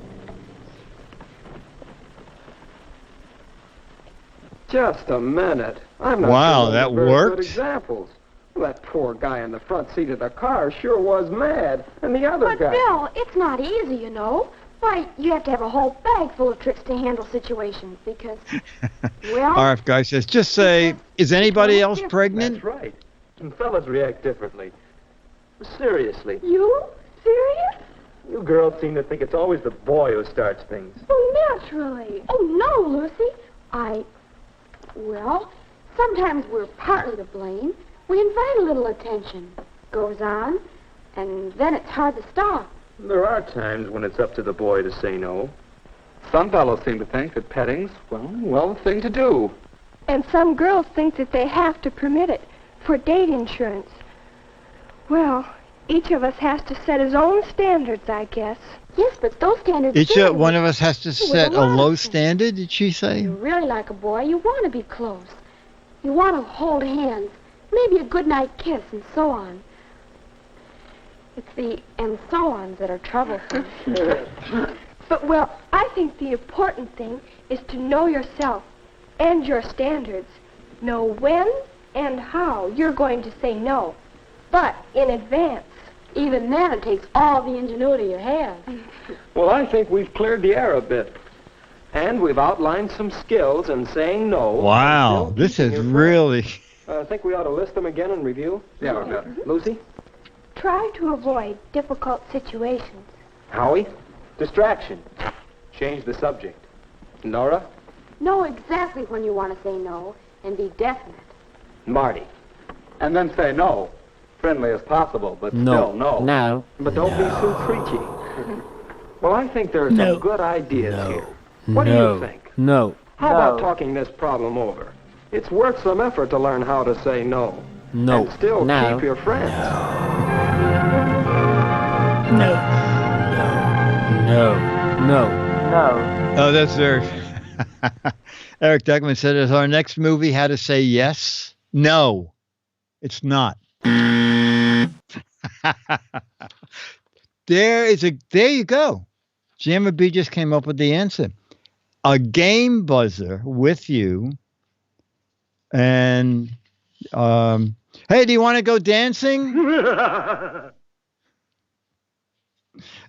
Just a minute. I'm not Wow, sure those that are very worked? good examples. Well, that poor guy in the front seat of the car sure was mad. And the other But, guy... Bill, it's not easy, you know. Why, you have to have a whole bag full of tricks to handle situations because, well... RF guy says, just say, is anybody else pregnant? That's right. And fellas react differently. Seriously, You? Serious? you girls seem to think it's always the boy who starts things. Oh, naturally. Oh, no, Lucy. Well, sometimes we're partly to blame. We invite a little attention. Goes on, and then it's hard to stop. There are times when it's up to the boy to say no. Some fellows seem to think that petting's, well, the thing to do. And some girls think that they have to permit it for date insurance. Well, each of us has to set his own standards, I guess. Yes, but those standards... Each one of us has to set a low standard, did she say? You really like a boy, you want to be close. You want to hold hands, maybe a goodnight kiss, and so on. It's the and so ons that are troublesome. But, well, I think the important thing is to know yourself and your standards. Know when and how you're going to say no, but in advance. Even then, it takes all the ingenuity you have. Well, I think we've cleared the air a bit. And we've outlined some skills in saying no. Wow, this is really... I think we ought to list them again and review. Yeah, we better. Lucy? Try to avoid difficult situations. Howie? Distraction. Change the subject. Nora? Know exactly when you want to say no and be definite. Marty? And then say no. Friendly as possible, but still no. No. But don't be so preachy. Well, I think there are some good ideas here. What do you think? No. How about talking this problem over? It's worth some effort to learn how to say no. No. And still No. keep your friends. No. No. No. Oh, that's very... Eric Duckman said, is our next movie How to Say Yes? No, it's not. There you go. Jammer B just came up with the answer. A game buzzer with you. And, hey, do you want to go dancing?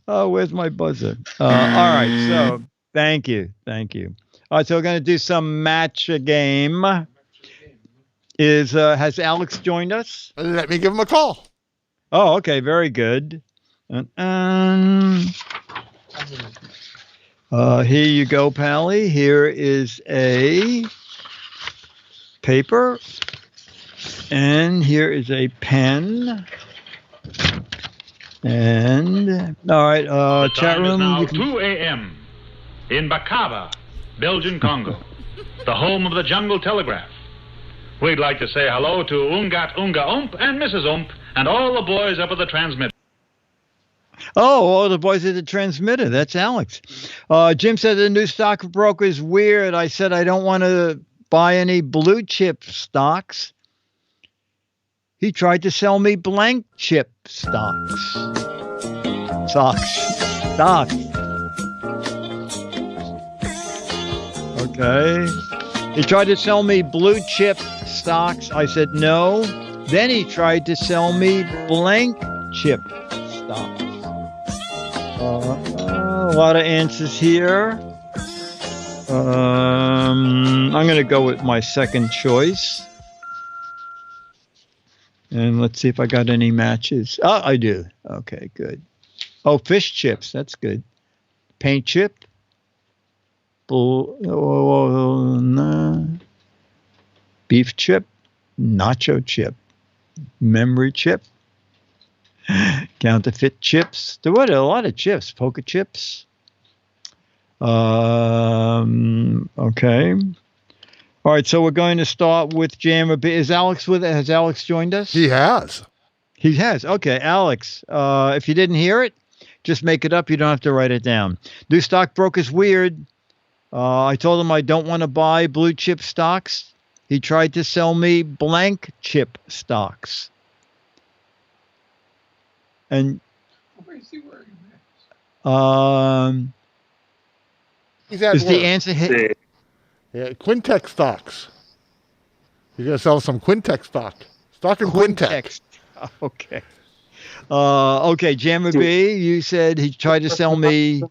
Oh, where's my buzzer? All right, so thank you. All right, so we're going to do some match game. Has Alex joined us? Let me give him a call. Oh, okay, very good. Here you go, Pally. Here is a paper, and here is a pen. And all right, chat room. Now 2 a.m. in Bakaba, Belgian Congo, the home of the Jungle Telegraph. We'd like to say hello to Ungat Unga Ump and Mrs. Ump and all the boys up at the transmitter. Oh, all the boys at the transmitter. That's Alex. Jim said the new stockbroker is weird. I said I don't want to buy any blue chip stocks. He tried to sell me blank chip stocks. Stocks. Okay. He tried to sell me blue chip stocks. I said no. Then he tried to sell me blank chip stocks. A lot of answers here. I'm going to go with my second choice. And let's see if I got any matches. Oh, I do. Okay, good. Oh, fish chips. That's good. Paint chip. Beef chip. Nacho chip. Memory chip. Counterfeit chips. There were a lot of chips. Poker chips. Okay. All right, so we're going to start with Jammer B. Is Alex with it? Has Alex joined us? He has. He has. Okay, Alex, if you didn't hear it, just make it up. You don't have to write it down. New stockbroker's weird. I told him I don't want to buy blue chip stocks. He tried to sell me blank chip stocks. And He's had is the work. answer hit? Yeah, Quintek stocks. You're going to sell some Quintek stock. Stock in Quintek. Okay. Okay, Jammer B, you said he tried to sell me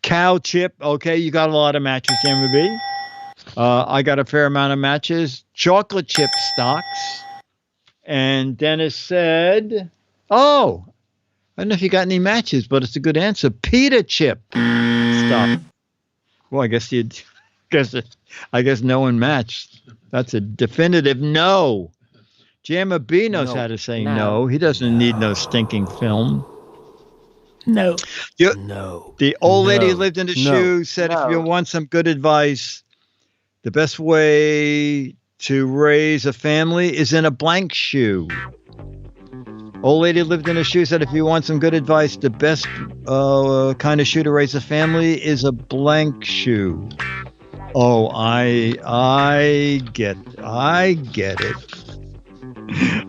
cow chip. Okay, you got a lot of matches, Jammer B. I got a fair amount of matches. Chocolate chip stocks. And Dennis said, oh, I don't know if you got any matches, but it's a good answer. Pita chip stock. Well, I guess no one matched. That's a definitive no. Jammer B knows how to say no. He doesn't need no stinking film. No. No. The old lady who lived in the shoe said if you want some good advice, the best way to raise a family is in a blank shoe. Old lady lived in a shoe said if you want some good advice, the best kind of shoe to raise a family is a blank shoe. Oh, I get it.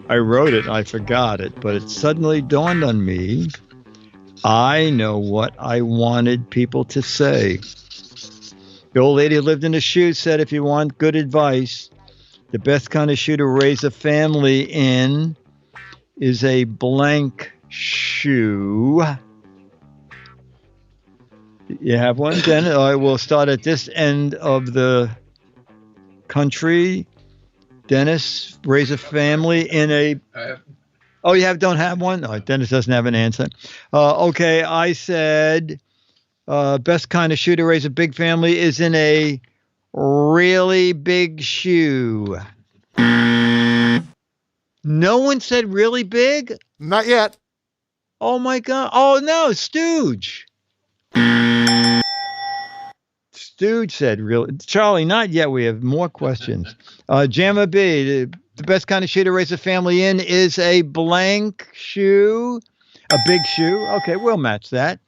I wrote it, I forgot it, but it suddenly dawned on me. I know what I wanted people to say. The old lady who lived in a shoe said if you want good advice, the best kind of shoe to raise a family in is a blank shoe. You have one, then? I will start at this end of the country. Dennis, raise a family in a... Oh, don't have one? Oh, Dennis doesn't have an answer. Okay, I said best kind of shoe to raise a big family is in a really big shoe. No one said really big? Not yet. Oh, my God. Oh, no, Stooge. Stooge said really. Charlie, not yet. We have more questions. Jammer B, the best kind of shoe to raise a family in is a blank shoe. A big shoe. Okay, we'll match that.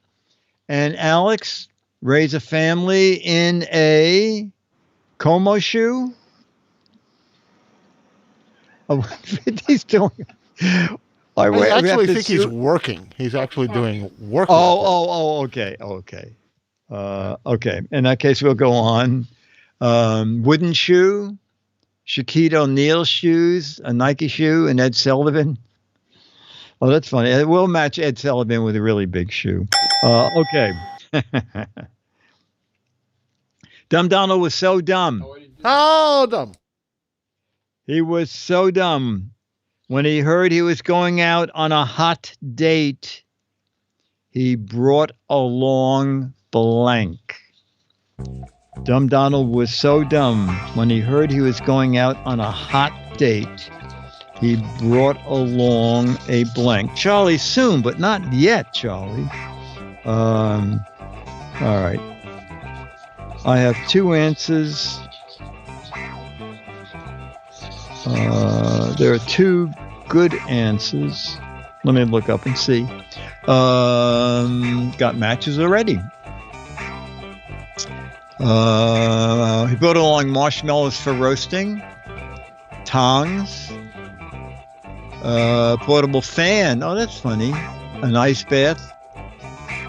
And Alex, raise a family in a Como shoe. Oh, he's doing. I actually think he's working. He's actually doing work. Okay. Okay. In that case, we'll go on. Wooden shoe, Shaquille O'Neal shoes, a Nike shoe, and Ed Sullivan. Oh, that's funny. We'll match Ed Sullivan with a really big shoe. Okay. Dumb Donald was so dumb. How dumb? He was so dumb. When he heard he was going out on a hot date, he brought along blank. Dumb Donald was so dumb. When he heard he was going out on a hot date, he brought along a blank. Charlie, soon, but not yet, Charlie. All right. I have two answers. There are two good answers. Let me look up and see. Got matches already. He brought along marshmallows for roasting, tongs, portable fan. Oh, that's funny. An ice bath.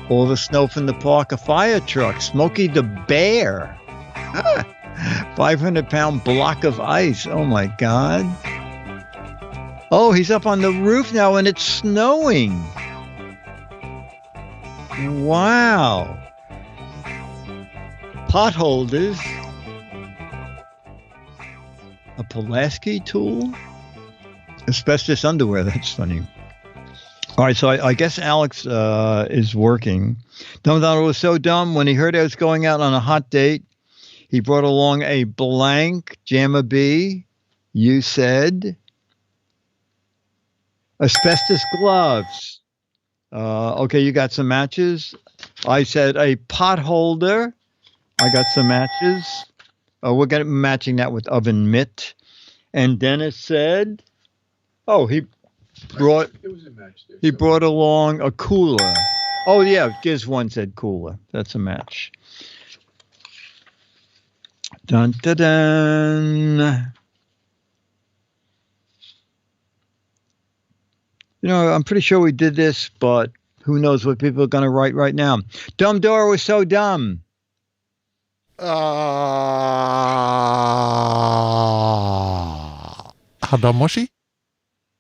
All the snow from the park, a fire truck. Smokey the Bear. 500-pound block of ice. Oh, my God. Oh, he's up on the roof now, and it's snowing. Wow. Potholders. A Pulaski tool. Asbestos underwear. That's funny. All right, so I guess Alex is working. Dumb Donald was so dumb. When he heard I was going out on a hot date, he brought along a blank. Jammer B, you said asbestos gloves. Okay, you got some matches. I said a potholder. I got some matches. We're matching that with oven mitt. And Dennis said, he brought along a cooler. Oh, yeah, Giz one said cooler. That's a match. Dun, dun, dun. I'm pretty sure we did this, but Who knows what people are going to write right now? Dumb Dora was so dumb. How dumb was she?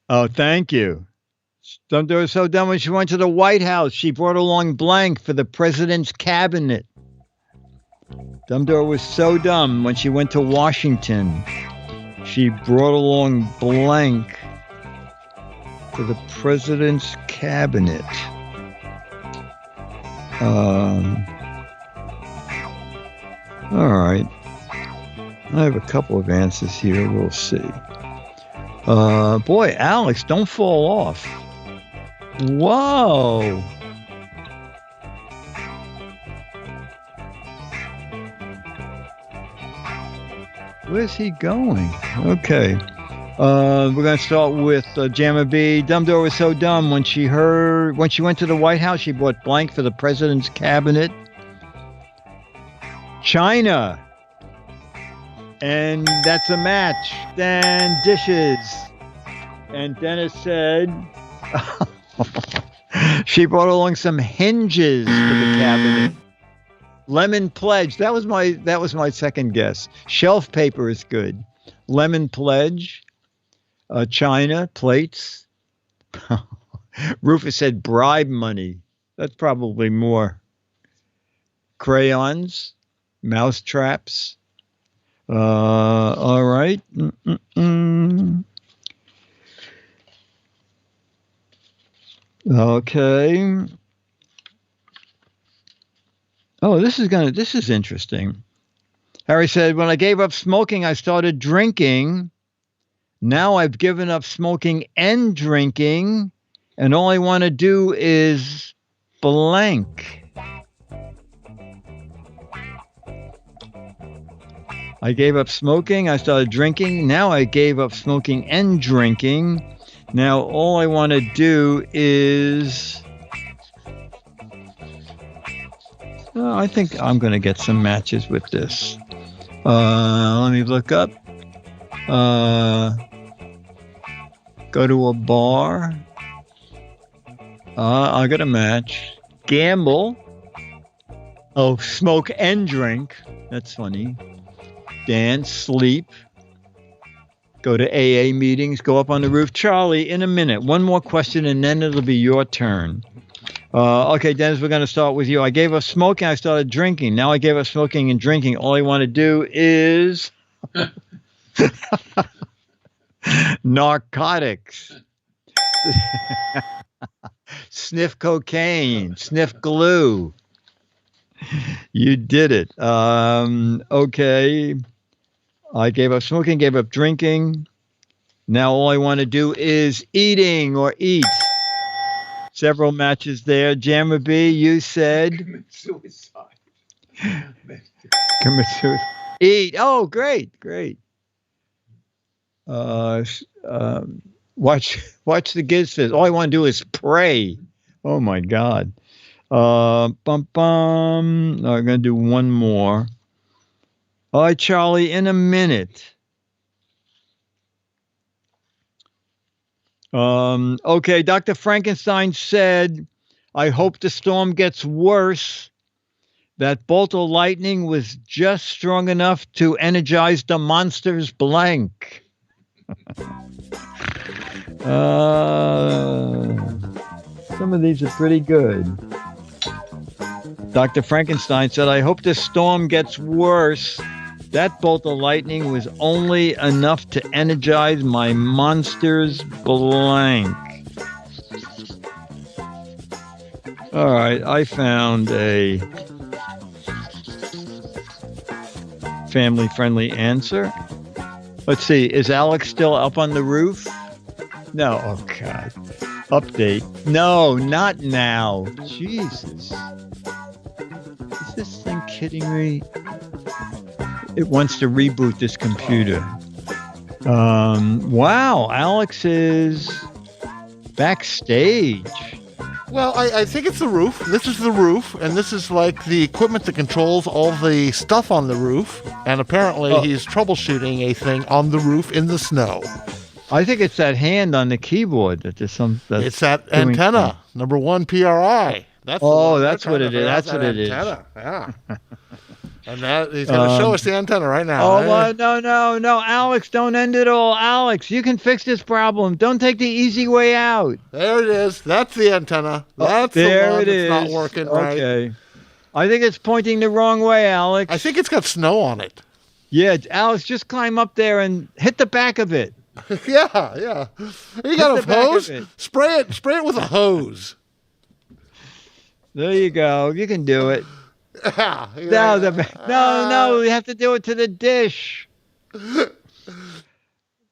Oh, thank you. Dumb Dora was so dumb when she went to the White House. She brought along blank for the president's cabinet. Dumb Dora was so dumb when she went to Washington. She brought along blank for the president's cabinet. All right. I have a couple of answers here. We'll see. Boy, Alex, don't fall off. Whoa. Where's he going? Okay. We're going to start with Jammer B. Dumb Dora was so dumb when she went to the White House, she bought blank for the president's cabinet. China. And that's a match. Then dishes. And Dennis said she brought along some hinges for the cabinet. Lemon Pledge. That was my second guess. Shelf paper is good. Lemon Pledge. China, plates. Rufus said bribe money. That's probably more. Crayons. Mouse traps. All right. Okay. Oh, this is interesting. Harry said, when I gave up smoking, I started drinking. Now I've given up smoking and drinking, and all I want to do is blank. I gave up smoking. I started drinking. Now I gave up smoking and drinking. Now all I want to do is... I think I'm going to get some matches with this. Let me look up. Go to a bar. I got a match. Gamble. Oh, smoke and drink. That's funny. Dance, sleep. Go to AA meetings. Go up on the roof. Charlie, in a minute. One more question and then it'll be your turn. Okay, Dennis, we're going to start with you. I gave up smoking. I started drinking. Now I gave up smoking and drinking. All I want to do is narcotics. Sniff cocaine. Sniff glue. You did it. Okay. I gave up smoking, gave up drinking. Now all I want to do is eating or eat. Several matches there. Jammer B, you said... Commit suicide. Commit suicide. Eat. Oh, great. Watch the Giz Fiz. All I want to do is pray. Oh, my God. I'm going to do one more. All right, Charlie, in a minute. Okay, Dr. Frankenstein said, I hope the storm gets worse. That bolt of lightning was just strong enough to energize the monsters blank. Some of these are pretty good. Dr. Frankenstein said, I hope the storm gets worse. That bolt of lightning was only enough to energize my monsters blank. All right, I found a family-friendly answer. Let's see, is Alex still up on the roof? No, oh God. Update. No, not now. Jesus. Is this thing kidding me? It wants to reboot this computer. Wow, Alex is backstage. Well, I think it's the roof. This is the roof, and this is like the equipment that controls all the stuff on the roof. And apparently he's troubleshooting a thing on the roof in the snow. I think it's that hand on the keyboard that there's some. It's that antenna. Number 1 PRI. That's the Oh, one that's they're what trying it to is. figure out, That's what it is. antenna. Yeah. And that he's going to show us the antenna right now. Oh, eh? no, Alex, don't end it all. Alex, you can fix this problem. Don't take the easy way out. There it is. That's the antenna. That's there the one it that's is. not working right. Okay. I think it's pointing the wrong way, Alex. I think it's got snow on it. Yeah, Alex, just climb up there and hit the back of it. yeah. You got a the back hose? of it. Spray it with a hose. There you go. You can do it. Yeah. No, we have to do it to the dish.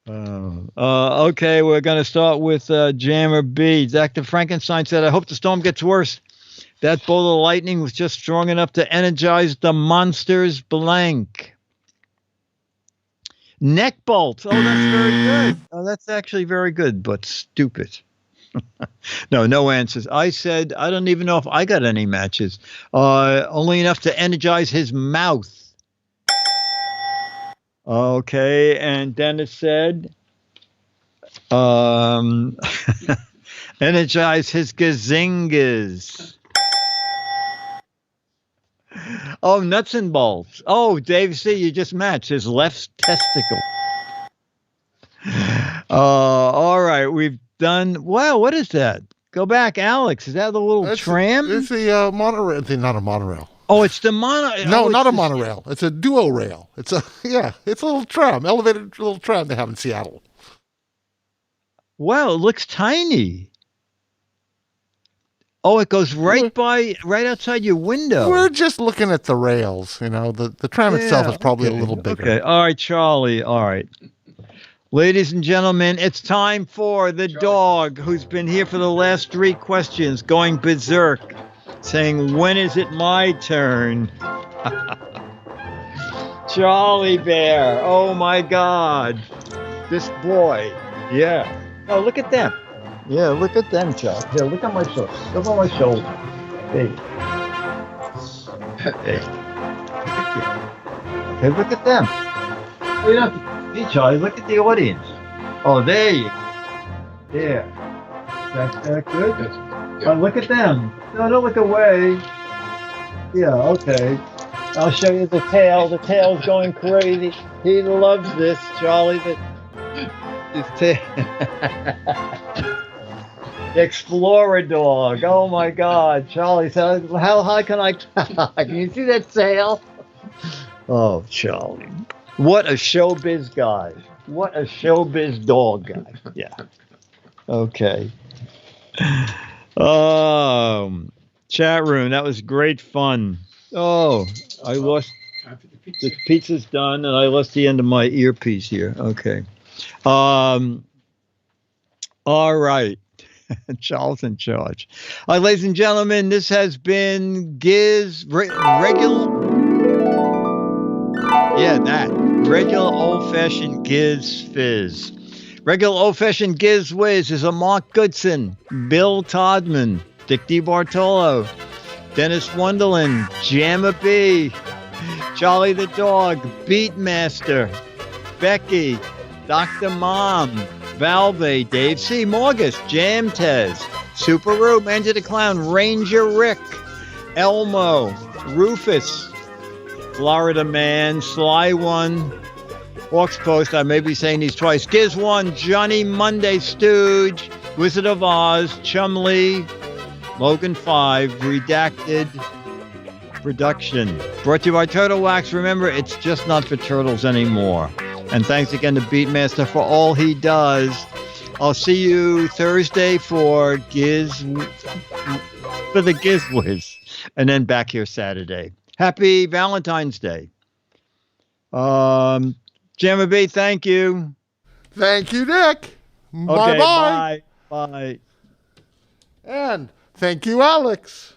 Okay, we're going to start with Jammer B. Dr. Frankenstein said, I hope the storm gets worse. That bolt of lightning was just strong enough to energize the monsters blank. Neck bolts. Oh, that's very good. Oh, that's actually very good, but stupid. No answers. I said, I don't even know if I got any matches. Only enough to energize his mouth. Okay, and Dennis said, energize his gazingas. Oh, nuts and bolts. Oh, Dave C., you just matched his left testicle. All right, we've done. Wow, what is that? Go back, Alex. Is that the little tram? It's the monorail. Not a monorail. Oh, it's the mono. No, oh, not a monorail. It's a duo rail. It's a little tram, elevated little tram they have in Seattle. Wow, it looks tiny. Oh, it goes right outside your window. We're just looking at the rails. You know, the tram itself is probably a little bigger. Okay, all right, Charlie. All right. Ladies and gentlemen, it's time for the dog who's been here for the last 3 questions, going berserk, saying, when is it my turn? Charlie Bear. Oh, my God. This boy. Yeah. Oh, look at them. Yeah, look at them, Charlie. Here, look at my shoulder. Look at my shoulder. Hey. Okay, look at them. Oh, you don't have to. Hey, Charlie, look at the audience. Oh, there you go. There. That's that good? Yeah. Oh, look at them. No, don't look away. Yeah, okay. I'll show you the tail. The tail's going crazy. He loves this, Charlie. His tail. Explorer dog. Oh, my God. Charlie said, how high can I climb? Can you see that tail? Oh, Charlie. What a showbiz guy. What a showbiz dog guy. Yeah. Okay. Chat room. That was great fun. Oh, I lost. The pizza's done, and I lost the end of my earpiece here. Okay. All right. Charles in charge. Ladies and gentlemen, this has been regular old-fashioned Giz Fiz. Regular old-fashioned Giz Wiz is a Mark Goodson, Bill Todman, Dick DeBartolo, Dennis Wonderland, Jammer B, Charlie the Dog, Beatmaster, Becky, Dr. Mom, Valve, Dave C. Morgus, Jam Tez, Superoo, Mandy the Clown, Ranger Rick, Elmo, Rufus, Florida Man, Sly One, Hawks Post, I may be saying these twice, Giz One, Johnny Monday Stooge, Wizard of Oz, Chumley, Logan 5, Redacted Production. Brought to you by Turtle Wax. Remember, it's just not for turtles anymore. And thanks again to Beatmaster for all he does. I'll see you Thursday for the Giz Wiz, and then back here Saturday. Happy Valentine's Day. Jammer B, thank you. Thank you, Nick. Okay, Bye-bye. Bye. And thank you, Alex.